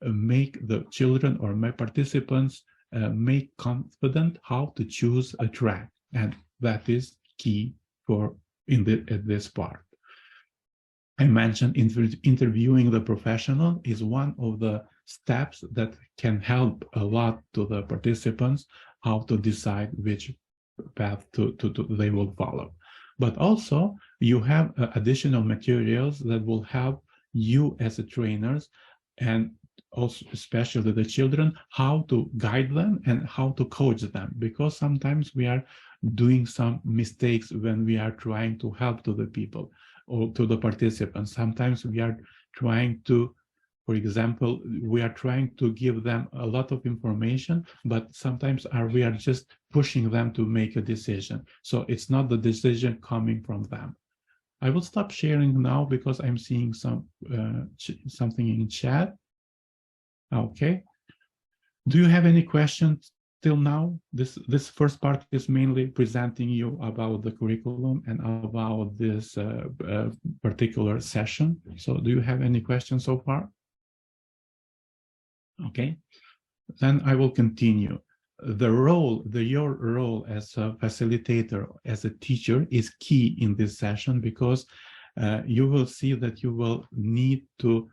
make the children or my participants make confident how to choose a track, and that is key for this part. I mentioned interviewing the professional is one of the steps that can help a lot to the participants how to decide which path they will follow. But also you have additional materials that will help you as a trainers, and also especially the children, how to guide them and how to coach them, because sometimes we are doing some mistakes when we are trying to help to the people or to the participants. Sometimes we are trying to, for example, we are trying to give them a lot of information, but sometimes we are just pushing them to make a decision. So it's not the decision coming from them. I will stop sharing now because I'm seeing something in chat. Okay. Do you have any questions till now? This first part is mainly presenting you about the curriculum and about this particular session. So do you have any questions so far? Okay, then I will continue. Your role as a facilitator, as a teacher, is key in this session, because you will see that you will need to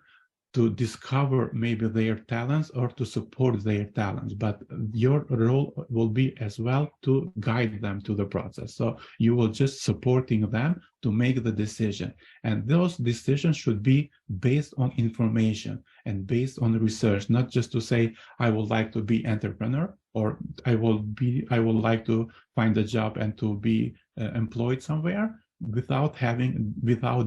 discover maybe their talents or to support their talents, but your role will be as well to guide them to the process. So you will just supporting them to make the decision, and those decisions should be based on information and based on research, not just to say I would like to be entrepreneur, or I would like to find a job and to be employed somewhere, without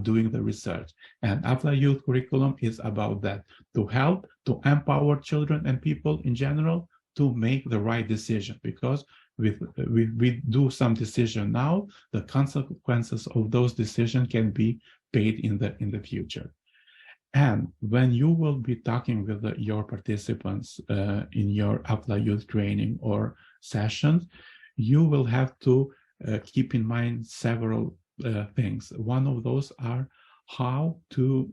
doing the research. And Afla Youth Curriculum is about that, to help, to empower children and people in general to make the right decision, because we do some decision now, the consequences of those decisions can be paid in the future. And when you will be talking with your participants in your Afla Youth training or sessions, you will have to keep in mind several things. One of those are how to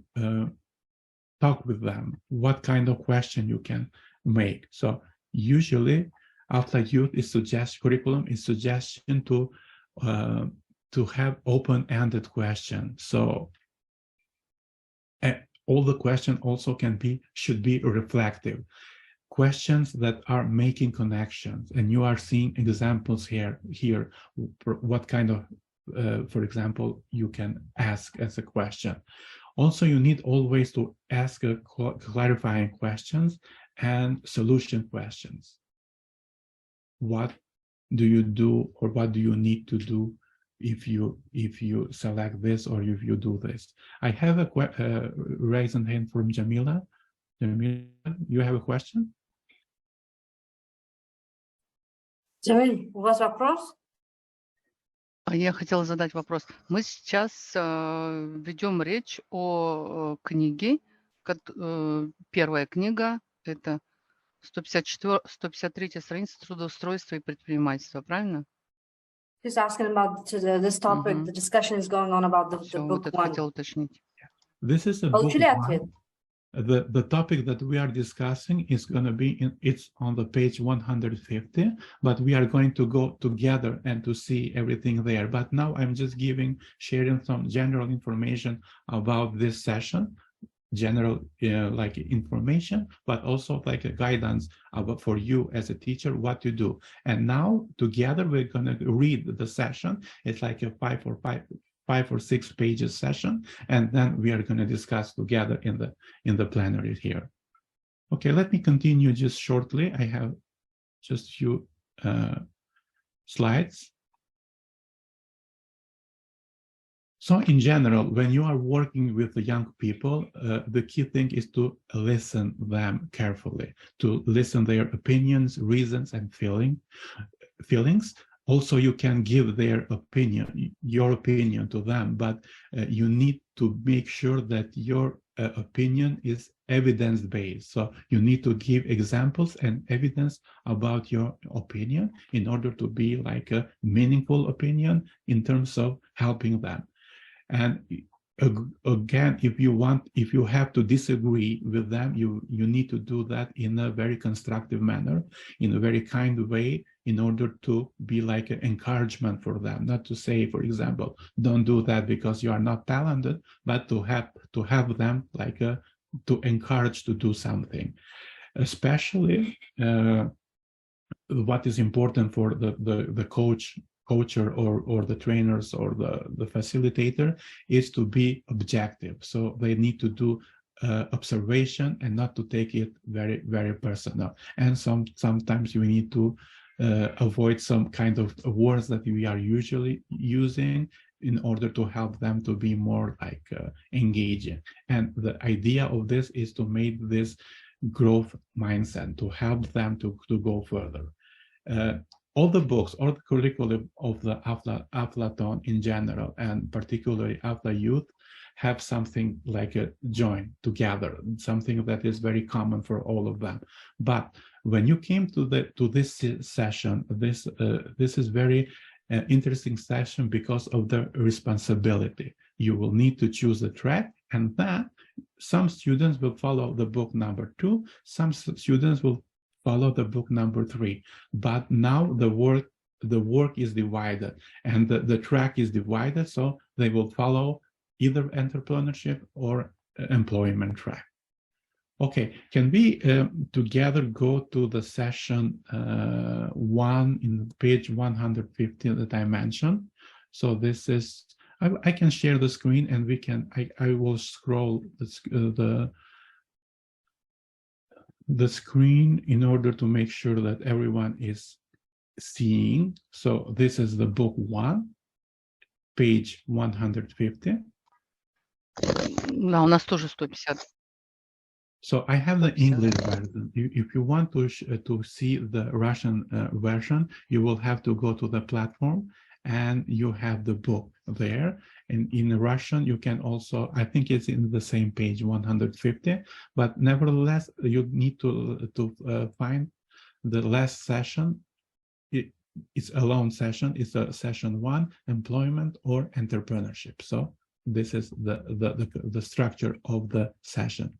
talk with them, what kind of question you can make. So usually Afla Youth curriculum is suggestion to have open-ended questions. So all the questions also should be reflective. Questions that are making connections, and you are seeing examples here what kind of for example, you can ask as a question. Also, you need always to ask clarifying questions and solution questions. What do you do, or what do you need to do if you select this or if you do this? I have a raised hand from Jamila. Jamila, you have a question? Jamil, у вас вопрос? Я хотела задать вопрос. Мы сейчас ведем речь о книге. Первая книга – это 153 страница трудоустройства и предпринимательства, правильно? He's asking about this topic. The discussion is going on about the book one. Хотела уточнить. This is a book one. The topic that we are discussing is going to be it's on the page 150, but we are going to go together and to see everything there. But now I'm just sharing some general information about this session, general like information, but also like a guidance for you as a teacher what to do. And now together we're going to read the session. It's like a 5 or 6 pages session, and then we are going to discuss together in the plenary here. Okay, let me continue just shortly. I have just few slides. So in general, when you are working with the young people, the key thing is to listen them carefully, to listen their opinions, reasons, and feelings. Also, you can give your opinion to them, but you need to make sure that your opinion is evidence-based. So you need to give examples and evidence about your opinion in order to be like a meaningful opinion in terms of helping them. And again, if you have to disagree with them, you need to do that in a very constructive manner, in a very kind way, in order to be like an encouragement for them. Not to say, for example, don't do that because you are not talented, but to have them like to encourage to do something. Especially what is important for the coacher or the trainers or the facilitator is to be objective. So they need to do observation and not to take it very, very personal. And sometimes we need to avoid some kind of words that we are usually using in order to help them to be more like engaging. And the idea of this is to make this growth mindset, to help them to go further. All the books, all the curriculum of the Aflaton in general, and particularly Afla Youth, have something like a join together, something that is very common for all of them. But when you came to this session, this is very interesting session because of the responsibility. You will need to choose a track, and then some students will follow the book number 2, some students will follow the book number 3, but now the work is divided and the track is divided, so they will follow either entrepreneurship or employment track. Okay, can we together go to the session 1 in page 150 that I mentioned? So this is, I can share the screen and we can, I will scroll the screen in order to make sure that everyone is seeing. So this is the book 1, page 150. Да, у нас тоже 150. So I have the English version. If you want to see the Russian version, you will have to go to the platform and you have the book there. And in Russian, you can also, I think it's in the same page 150, but nevertheless, you need to find the last session. It's a long session. It's a session 1, employment or entrepreneurship. So this is the structure of the session.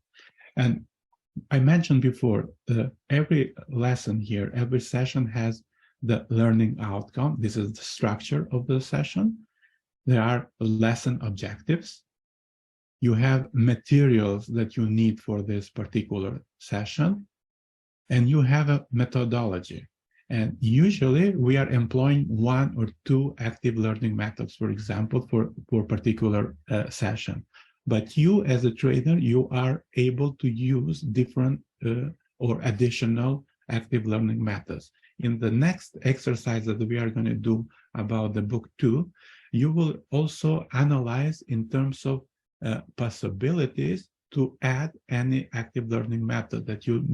And I mentioned before, every lesson here, every session has the learning outcome. This is the structure of the session. There are lesson objectives. You have materials that you need for this particular session, and you have a methodology. And usually we are employing 1 or 2 active learning methods, for example, for particular session. But you as a trainer, you are able to use different or additional active learning methods. In the next exercise that we are going to do about the book 2, you will also analyze in terms of possibilities to add any active learning method that you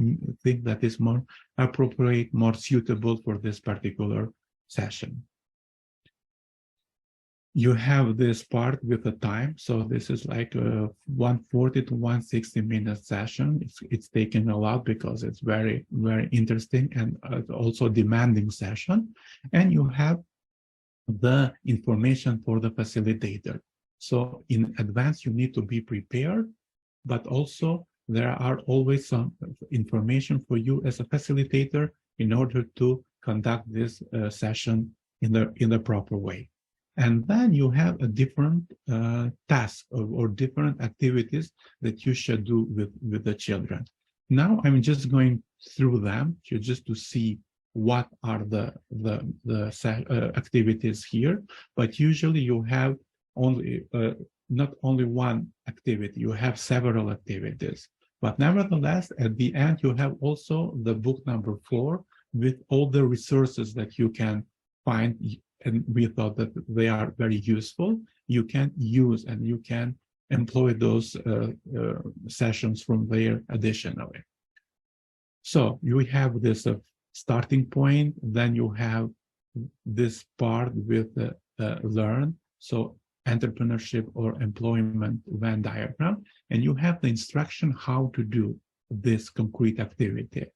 think that is more appropriate, more suitable for this particular session. You have this part with the time. So this is like a 140 to 160 minute session. It's taken a lot because it's very, very interesting and also demanding session. And you have the information for the facilitator. So in advance, you need to be prepared, but also there are always some information for you as a facilitator in order to conduct this session in the proper way. And then you have a different task or different activities that you should do with the children. Now I'm just going through them just to see what are the activities here. But usually you have only not only one activity, you have several activities. But nevertheless, at the end, you have also the book number 4 with all the resources that you can find. And we thought that they are very useful. You can use and you can employ those sessions from there additionally. So you have this starting point, then you have this part with learn, so entrepreneurship or employment Venn diagram, and you have the instruction how to do this concrete activity.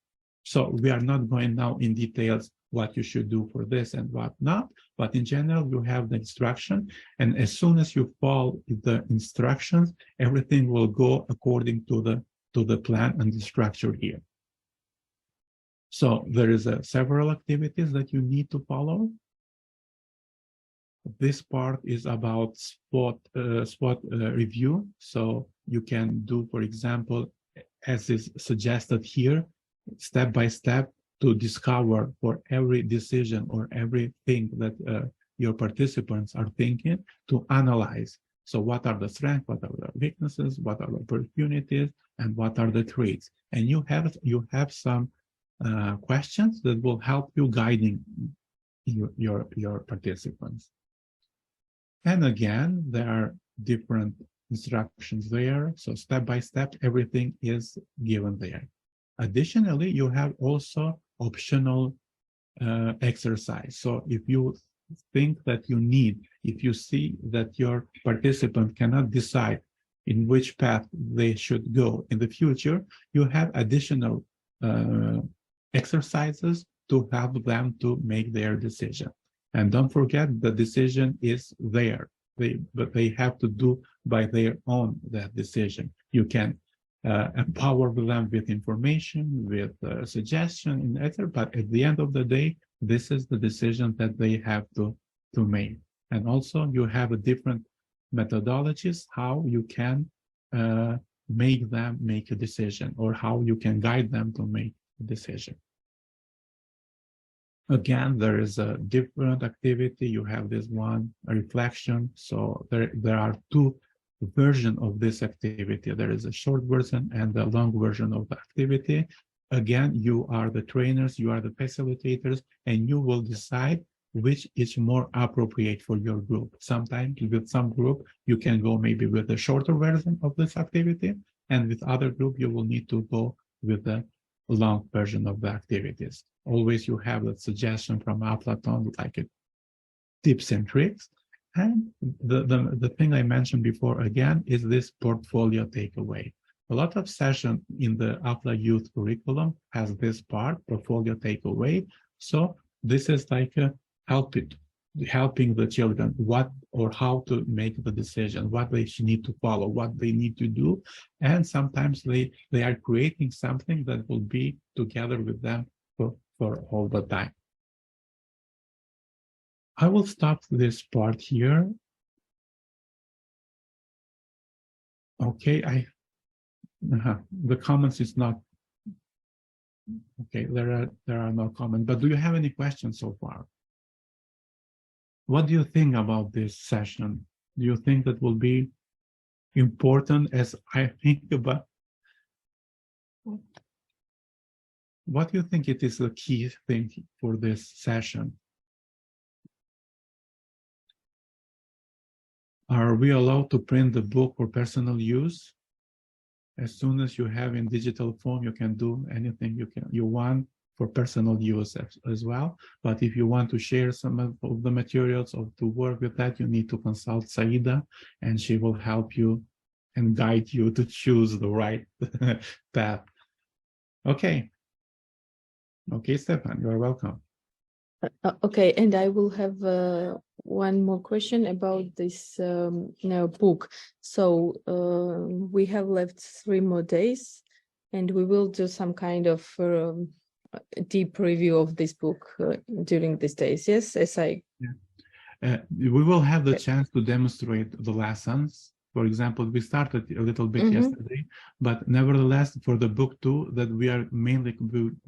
So we are not going now in details what you should do for this and what not. But in general, you have the instruction. And as soon as you follow the instructions, everything will go according to the plan and the structure here. So there is several activities that you need to follow. This part is about SWOT review. So you can do, for example, as is suggested here, step by step to discover for every decision or everything that your participants are thinking, to analyze. So what are the strengths, what are the weaknesses, what are the opportunities, and what are the traits? And you have some questions that will help you guiding your participants. And again, there are different instructions there. So step by step, everything is given there. Additionally, you have also optional exercise. So if you think that you need, if you see that your participant cannot decide in which path they should go in the future, you have additional exercises to help them to make their decision. And don't forget, the decision is there, but they have to do by their own that decision. You can empower them with information, with suggestion, etc. But at the end of the day, this is the decision that they have to make. And also, you have a different methodologies how you can make them make a decision, or how you can guide them to make a decision. Again, there is a different activity. You have this one, a reflection. So there are two versions of this activity. There is a short version and a long version of the activity. Again, you are the trainers, you are the facilitators, and you will decide which is more appropriate for your group. Sometimes with some group, you can go maybe with the shorter version of this activity, and with other group, you will need to go with the long version of the activities. Always you have that suggestion from Aflaton, like tips and tricks. And the thing I mentioned before again is this portfolio takeaway. A lot of session in the AFLA youth curriculum has this part, portfolio takeaway. So this is like helping the children what or how to make the decision, what they need to follow, what they need to do. And sometimes they are creating something that will be together with them for all the time. I will stop this part here. Okay, the comments is not okay. There are no comments. But do you have any questions so far? What do you think about this session? Do you think that will be important as I think about? What do you think it is the key thing for this session? Are we allowed to print the book for personal use? As soon as you have in digital form, you can do anything you want for personal use as well. But if you want to share some of the materials or to work with that, you need to consult Saida, and she will help you and guide you to choose the right path. Okay. Okay, Stefan, you are welcome. Okay, and I will have one more question about this book. So we have left 3 more days, and we will do some kind of deep review of this book during these days. Yes, we will have the chance to demonstrate the lessons. For example, we started a little bit yesterday, but nevertheless, for the book 2 that we are mainly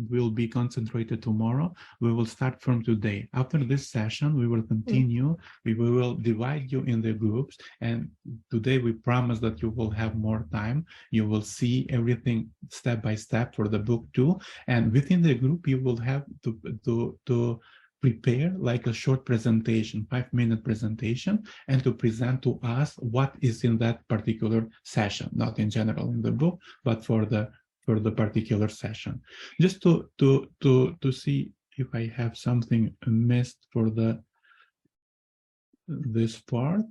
will be concentrated tomorrow, we will start from today. After this session, we will continue. We will divide you in the groups, and today we promise that you will have more time. You will see everything step by step for the book 2, and within the group, you will have to prepare like a short presentation, 5-minute presentation, and to present to us what is in that particular session, not in general in the book, but for the particular session. Just to see if I have something missed for this part.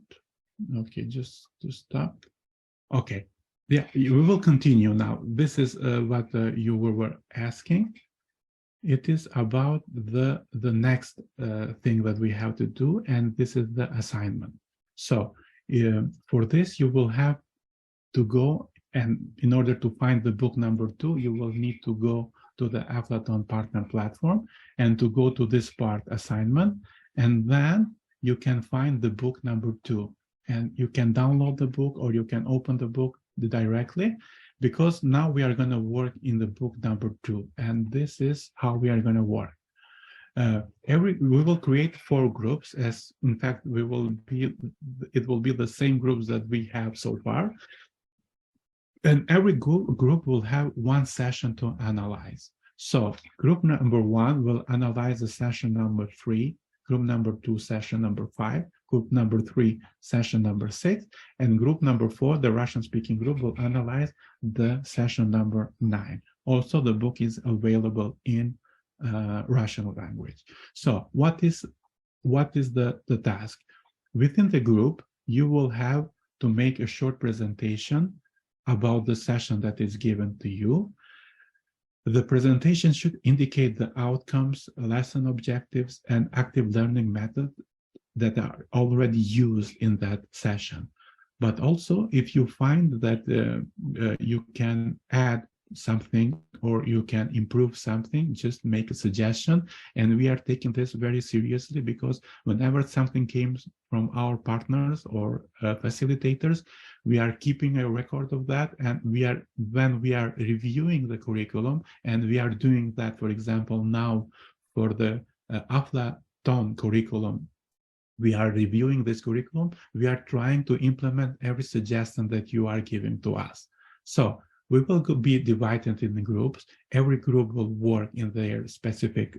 Okay, just to stop. Okay, yeah, we will continue now. This is what you were asking. It is about the next thing that we have to do, and this is the assignment. So for this, you will have to go, and in order to find the book number 2, you will need to go to the Aflaton Partner Platform and to go to this part, assignment, and then you can find the book number 2. And you can download the book or you can open the book directly, because now we are going to work in the book number 2. And this is how we are going to work. We will create 4 groups, as in fact it will be the same groups that we have so far. And every group will have 1 session to analyze. So group number 1 will analyze the session number 3, group number 2, session number 5, group number 3, session number 6, and group number 4, the Russian-speaking group, will analyze the session number 9. Also, the book is available in Russian language. So what is the task? Within the group, you will have to make a short presentation about the session that is given to you. The presentation should indicate the outcomes, lesson objectives, and active learning methods that are already used in that session. But also, if you find that you can add something or you can improve something, just make a suggestion. And we are taking this very seriously, because whenever something comes from our partners or facilitators, we are keeping a record of that. And when we are reviewing the curriculum, and we are doing that, for example, now for the Aflaton curriculum, we are reviewing this curriculum, we are trying to implement every suggestion that you are giving to us. So we will be divided in the groups. Every group will work in their specific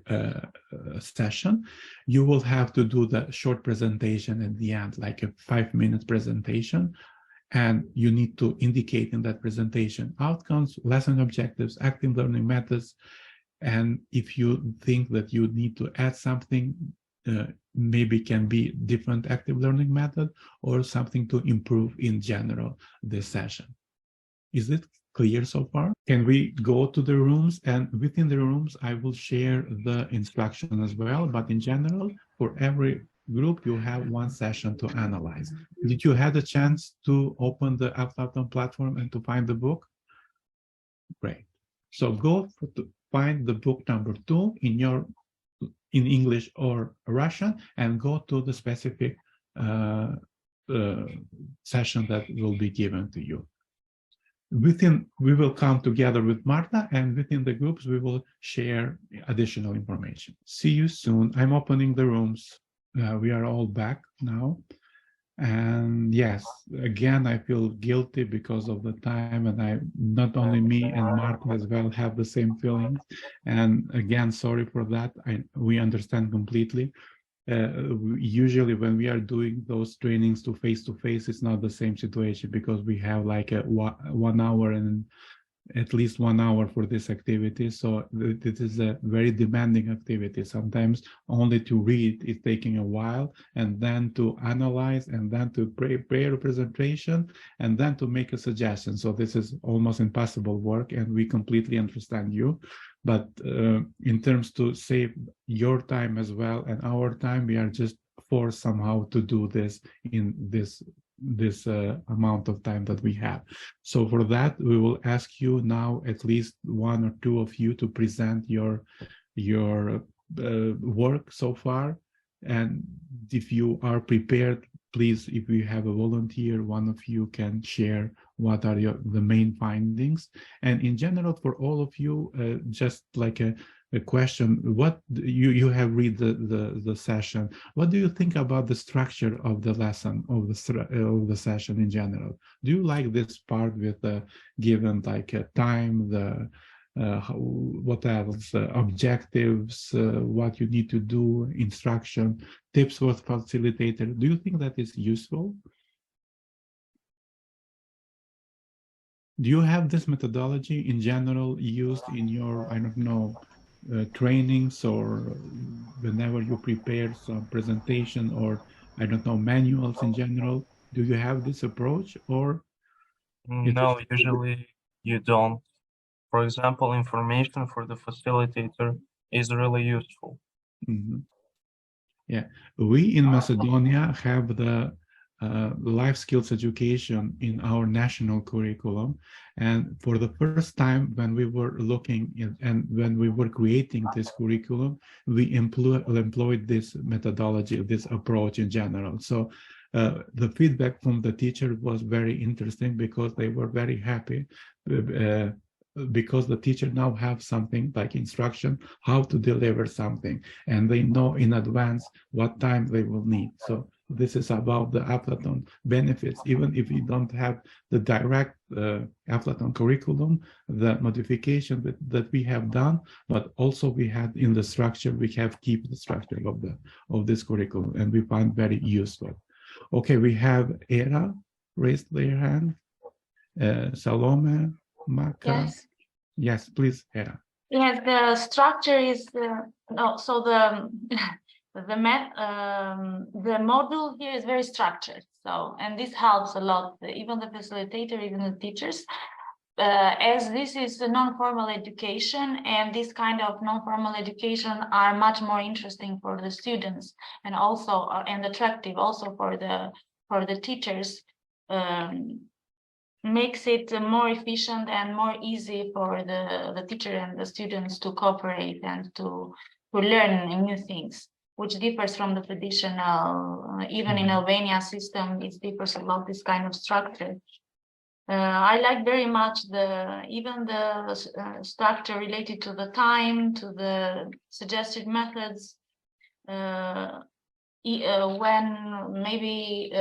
session. You will have to do the short presentation at the end, like a 5-minute presentation. And you need to indicate in that presentation outcomes, lesson objectives, active learning methods. And if you think that you need to add something, maybe can be different active learning method or something to improve in general this session. Is it clear so far? Can we go to the rooms? And within the rooms, I will share the instruction as well. But in general, for every group, you have 1 session to analyze. Did you have a chance to open the Aflaton platform and to find the book? Great. So go to find the book number 2 in English or Russian, and go to the specific session that will be given to you. We will come together with Marta, and within the groups, we will share additional information. See you soon. I'm opening the rooms. We are all back now. And yes, again, I feel guilty because of the time, and not only me and Marta as well have the same feelings. And again, sorry for that. We understand completely. Usually when we are doing those trainings to face, it's not the same situation, because we have like a 1 hour and at least 1 hour for this activity. So it is a very demanding activity. Sometimes only to read is taking a while, and then to analyze, and then to prepare a presentation, and then to make a suggestion. So this is almost impossible work, and we completely understand you. But in terms to save your time as well and our time, we are just forced somehow to do this in this amount of time that we have. So for that, we will ask you now, at least 1 or 2 of you, to present your work so far. And if you are prepared, please, if you have a volunteer, 1 of you can share what are the main findings. And in general, for all of you, just like a question, what you have read the session, what do you think about the structure of the lesson, of the session in general? Do you like this part with the given like a time, what else, objectives, what you need to do, instruction, tips for facilitator? Do you think that is useful? Do you have this methodology in general used in your, I don't know, trainings, or whenever you prepare some presentation, or I don't know, manuals in general? Do you have this approach, or? No, usually you don't. For example, information for the facilitator is really useful. Mhm. Yeah, we in Macedonia have the life skills education in our national curriculum, and for the first time when we were looking and when we were creating this curriculum, we employed this methodology, this approach in general. So the feedback from the teacher was very interesting because they were very happy because the teacher now have something like instruction how to deliver something, and they know in advance what time they will need. So this is about the Aflaton benefits. Even if you don't have the direct Aflaton curriculum, the modification that we have done, but also we had in the structure, we have keep the structure of this curriculum, and we find very useful. Okay, we have Era raised their hand. Salome, Maka. Yes. Yes, please, Era. Yes, the structure is no. So the module here is very structured. So, and this helps a lot. Even the facilitator, even the teachers, as this is a non-formal education, and this kind of non-formal education are much more interesting for the students, and also and attractive also for the teachers. Makes it more efficient and more easy for the teacher and the students to cooperate and to learn new things, which differs from the traditional, even in Albania system, it differs a lot, this kind of structure. I like very much even the structure related to the time, to the suggested methods, when maybe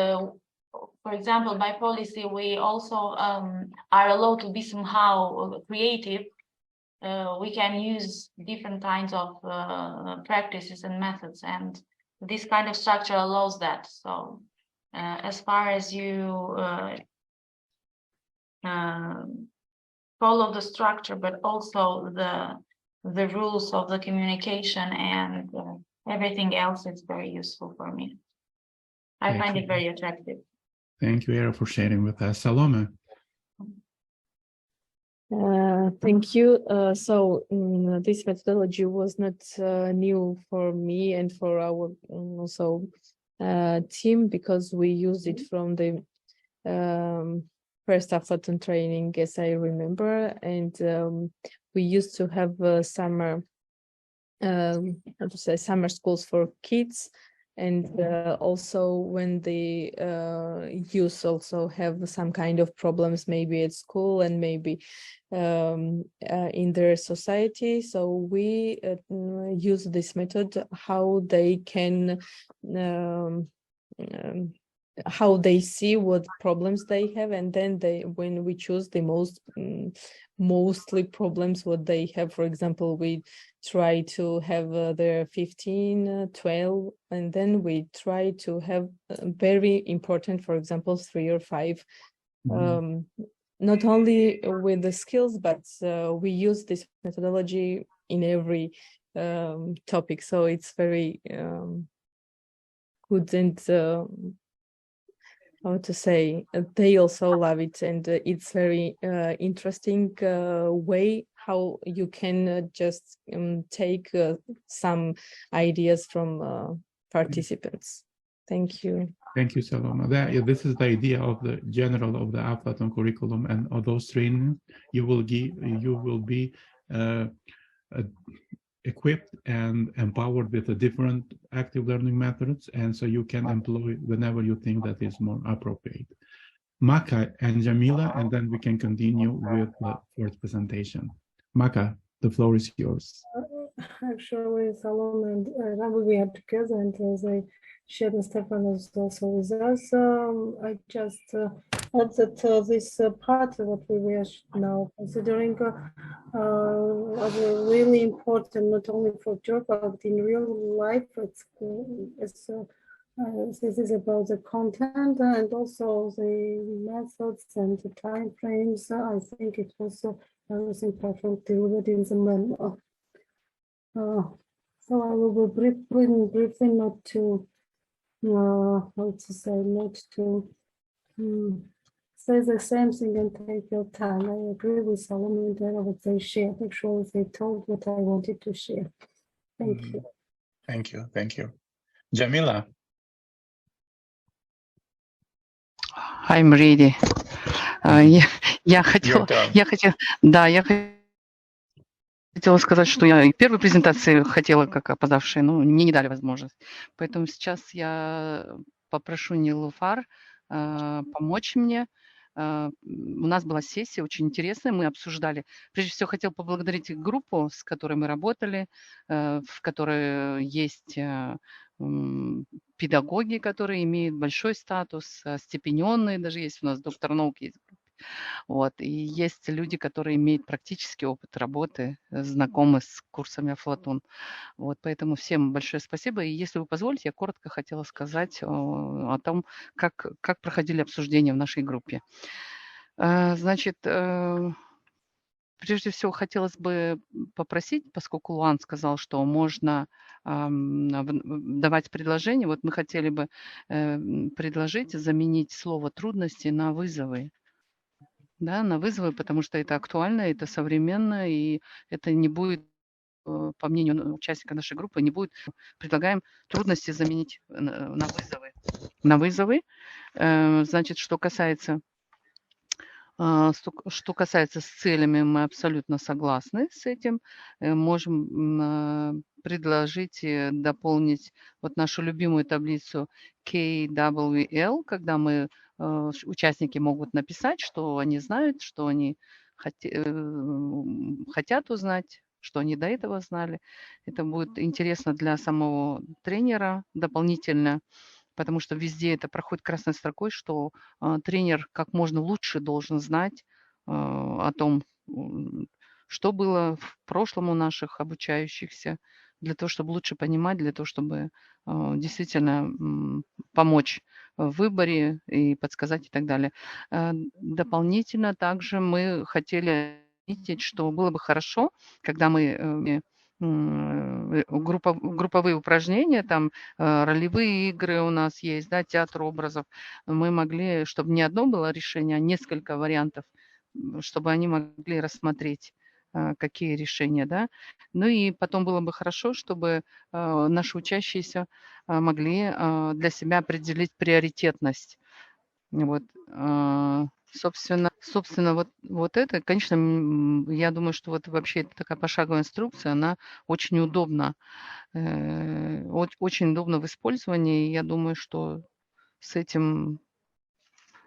for example, by policy, we also are allowed to be somehow creative. We can use different kinds of practices and methods, and this kind of structure allows that. So as far as you follow the structure, but also the rules of the communication and everything else, is very useful for me. I find it very attractive. Thank you, Era, for sharing with us. Salome. Thank you. So this methodology was not new for me and for our also team, because we used it from the first Aflaton training, as I remember, and we used to have summer schools for kids. And also when the youth also have some kind of problems, maybe at school and maybe in their society. So we use this method, how they can, how they see what problems they have, and then when we choose the mostly problems what they have, for example, we try to have their 15, 12, and then we try to have very important, for example, 3 or 5, not only with the skills, but we use this methodology in every topic. So it's very good, and how to say, they also love it, and it's very interesting way how you can just take some ideas from participants. Thank you. Thank you, Salome. This is the idea of the general of the Aflaton curriculum, and of those trainings you will be equipped and empowered with the different active learning methods, and so you can employ whenever you think that is more appropriate. Maka and Jamila, and then we can continue with the fourth presentation. Maka, the floor is yours. Actually, Salome and Rabu, we are together, and as I shared, Stefan was also with us. I just add that this part that we were now considering was really important, not only for job, but in real life. This is about the content and also the methods and the time frames. I think it was everything perfectly delivered in the manual. So I will be briefly not to how to say, not to say the same thing and take your time. I agree with Salome and what they shared. Actually, they told what I wanted to share. Thank you. Thank you. Thank you. Jamila. I'm ready. Я хотела сказать, что я и первой презентации хотела, как опоздавшая, но мне не дали возможность. Поэтому сейчас я попрошу Нилуфар помочь мне. У нас была сессия очень интересная, мы обсуждали. Прежде всего, хотел поблагодарить группу, с которой мы работали, в которой есть педагоги, которые имеют большой статус, степененные, даже есть у нас доктор наук есть. Вот. И есть люди, которые имеют практический опыт работы, знакомы с курсами Афлатун. Вот, поэтому всем большое спасибо. И если вы позволите, я коротко хотела сказать о том, как проходили обсуждения в нашей группе. Значит, прежде всего хотелось бы попросить, поскольку Луан сказал, что можно давать предложения, вот мы хотели бы предложить заменить слово «трудности» на «вызовы». Да, на вызовы, потому что это актуально, это современно, и это не будет, по мнению участника нашей группы, не будет, предлагаем трудности заменить на вызовы. На вызовы, значит, что касается с целями, мы абсолютно согласны с этим. Можем предложить и дополнить вот нашу любимую таблицу KWL, когда участники могут написать, что они знают, что они хотят узнать, что они до этого знали. Это будет интересно для самого тренера дополнительно, потому что везде это проходит красной строкой, что тренер как можно лучше должен знать о том, что было в прошлом у наших обучающихся, для того, чтобы лучше понимать, для того, чтобы действительно помочь в выборе и подсказать и так далее. Дополнительно также мы хотели отметить, что было бы хорошо, когда мы групповые упражнения, там ролевые игры у нас есть, да, театр образов, мы могли, чтобы не одно было решение, а несколько вариантов, чтобы они могли рассмотреть, какие решения, да. Ну и потом было бы хорошо, чтобы наши учащиеся могли для себя определить приоритетность. Вот. Собственно, вот это, конечно, я думаю, что вот вообще такая пошаговая инструкция, она очень удобна, очень удобна в использовании. И я думаю, что с этим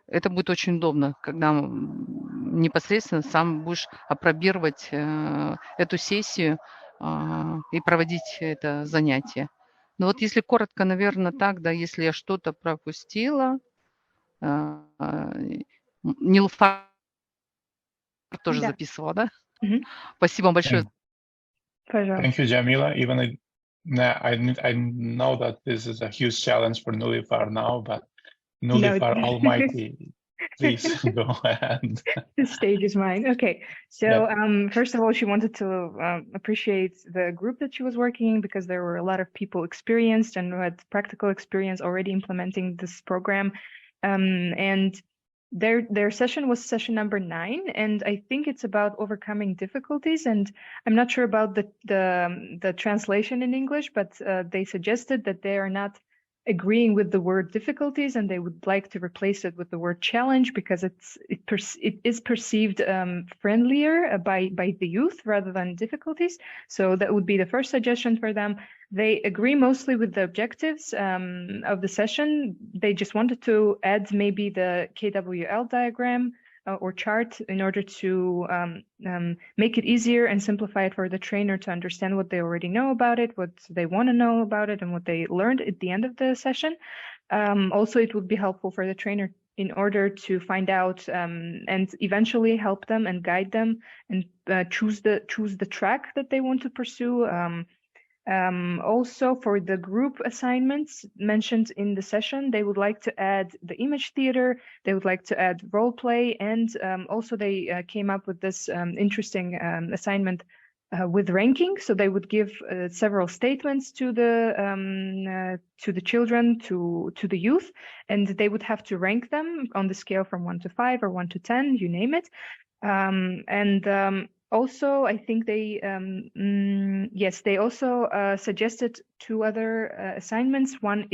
это будет очень удобно, когда непосредственно сам будешь апробировать эту сессию и проводить это занятие. Но вот если коротко, наверное, так, да, если я что-то пропустила, Нилуфар тоже записывала, да? Спасибо большое. Thank you, Jamila. Even I know that this is a huge challenge for Nilufar now, but Nilufar Almighty, please go ahead. The stage is mine. Okay. So first of all, she wanted to appreciate the group that she was working because there were a lot of people experienced and who had practical experience already implementing this program. And their session was session number 9, and I think it's about overcoming difficulties. And I'm not sure about the translation in English, but they suggested that they are not agreeing with the word difficulties, and they would like to replace it with the word challenge because it is perceived friendlier by the youth rather than difficulties. So that would be the first suggestion for them. They agree mostly with the objectives of the session. They just wanted to add maybe the KWL diagram or chart in order to make it easier and simplify it for the trainer to understand what they already know about it, what they want to know about it, and what they learned at the end of the session. Also, it would be helpful for the trainer in order to find out and eventually help them and guide them and choose the track that they want to pursue. Also, for the group assignments mentioned in the session, they would like to add the image theater, they would like to add role play, and also they came up with this interesting assignment with ranking. So they would give several statements to the children, to the youth, and they would have to rank them on the scale from 1 to 5 or 1 to 10, you name it. also, I think they yes, they also suggested 2 other assignments. One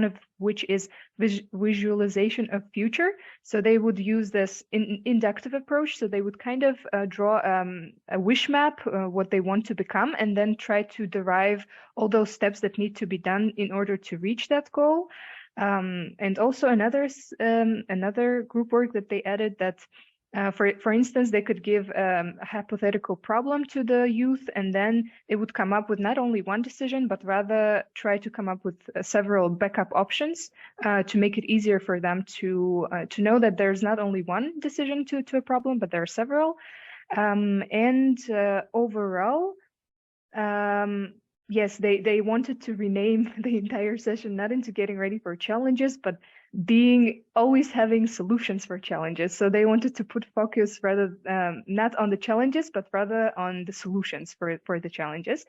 of which is visualization of future. So they would use this inductive approach. So they would kind of draw a wish map, what they want to become, and then try to derive all those steps that need to be done in order to reach that goal. And also another group work that they added that, for instance, they could give a hypothetical problem to the youth, and then they would come up with not only one decision, but rather try to come up with several backup options to make it easier for them to know that there's not only one decision to a problem, but there are several. And overall, yes, they wanted to rename the entire session not into getting ready for challenges, but always having solutions for challenges. So they wanted to put focus rather not on the challenges, but rather on the solutions for the challenges.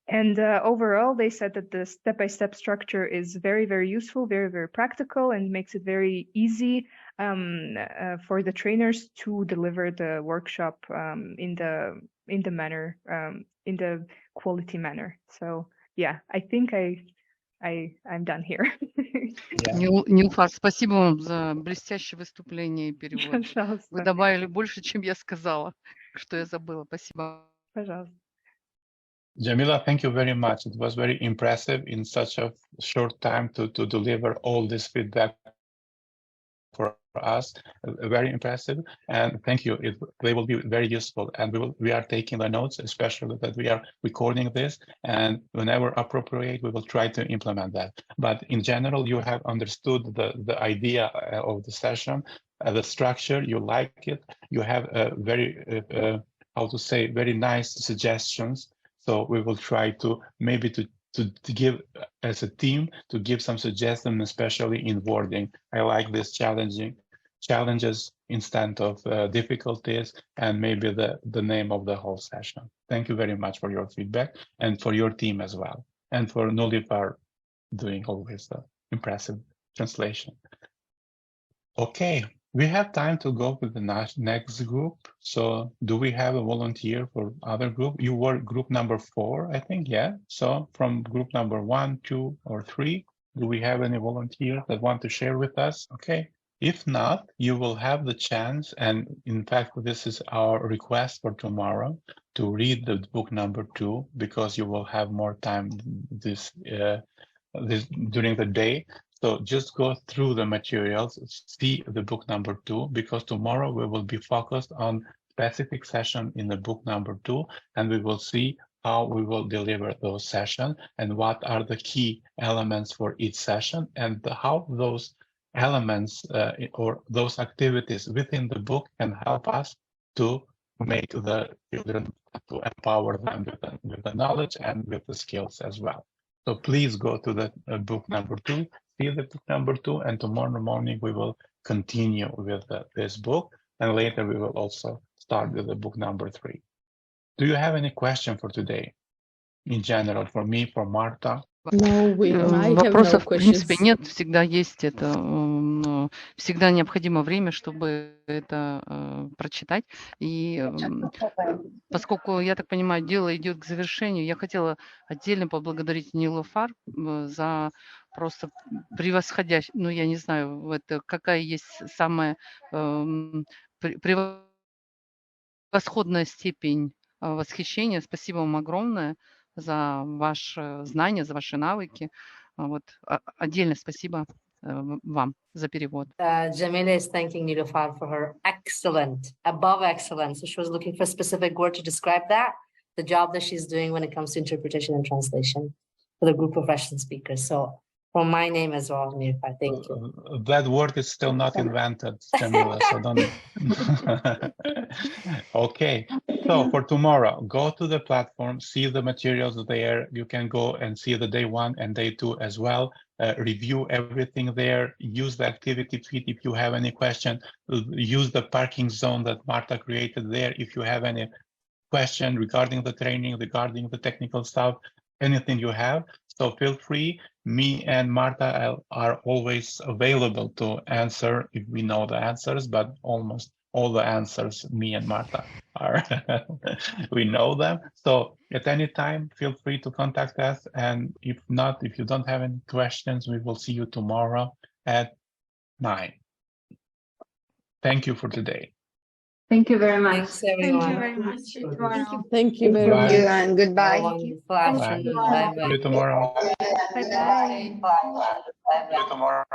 And overall, they said that the step-by-step structure is very, very useful, very, very practical, and makes it very easy for the trainers to deliver the workshop in the manner, in the quality manner. So yeah, I think I'm done here. Нилуфар, спасибо вам за блестящее выступление и перевод. Пожалуйста. Вы добавили больше, чем я сказала, что я забыла. Спасибо. Пожалуйста. Jamila, thank you very much. It was very impressive in such a short time to deliver all this feedback for us. Very impressive, and thank you. They will be very useful, and we are taking the notes, especially that we are recording this, and whenever appropriate, we will try to implement that. But in general, you have understood the idea of the session, the structure. You like it. You have a very very nice suggestions. So we will try to maybe to give as a team to give some suggestions, especially in wording. I like this challenges instead of difficulties, and maybe the name of the whole session. Thank you very much for your feedback and for your team as well, and for Nilüfer doing always the impressive translation. Okay. We have time to go with the next group. So do we have a volunteer for other group? You were group number 4, I think, yeah? So from group number 1, 2, or 3, do we have any volunteer that want to share with us? Okay. If not, you will have the chance, and in fact, this is our request for tomorrow, to read the book number 2, because you will have more time this during the day. So just go through the materials, see the book number 2, because tomorrow we will be focused on specific session in the book number 2, and we will see how we will deliver those sessions and what are the key elements for each session, and how those elements or those activities within the book can help us to make the children, to empower them with the knowledge and with the skills as well. So please go to the book number 2, see the book number 2, and tomorrow morning we will continue with this book, and later we will also start with the book number 3. Do you have any question for today? In general, for me, for Marta? No, Вопросов, в принципе, нет. Всегда есть это, всегда необходимо время, чтобы это прочитать. И поскольку, я так понимаю, дело идет к завершению, я хотела отдельно поблагодарить Нилуфар за просто превосходящую, я не знаю, это какая есть самая превосходная степень восхищения. Спасибо вам огромное за ваши знания, за ваши навыки. Вот отдельно спасибо вам за перевод. Jamila is thanking Nilüfer for her excellent, above excellent. So she was looking for a specific word to describe that, the job that she's doing when it comes to interpretation and translation for the group of Russian speakers. So from my name as well, Nilüfer, thank you. That word is still not invented, Jamila, so don't. Okay, so for tomorrow, go to the platform, see the materials there. You can go and see the day 1 and day 2 as well. Review everything there. Use the activity tweet if you have any question. Use the parking zone that Marta created there if you have any question regarding the training, regarding the technical stuff, anything you have. So feel free. Me and Marta are always available to answer if we know the answers, but almost all the answers me and Marta are. We know them. So at any time, feel free to contact us. And if not, if you don't have any questions, we will see you tomorrow at 9. Thank you for today. Thank you very much. Thanks, everyone. Thank you very much. Thank you very Bye. much. And goodbye. Wonderful afternoon. Bye-bye. See you tomorrow. Bye-bye. See you tomorrow.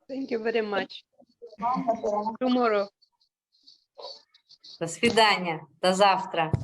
Thank you very much. Tomorrow. До свидания. До завтра.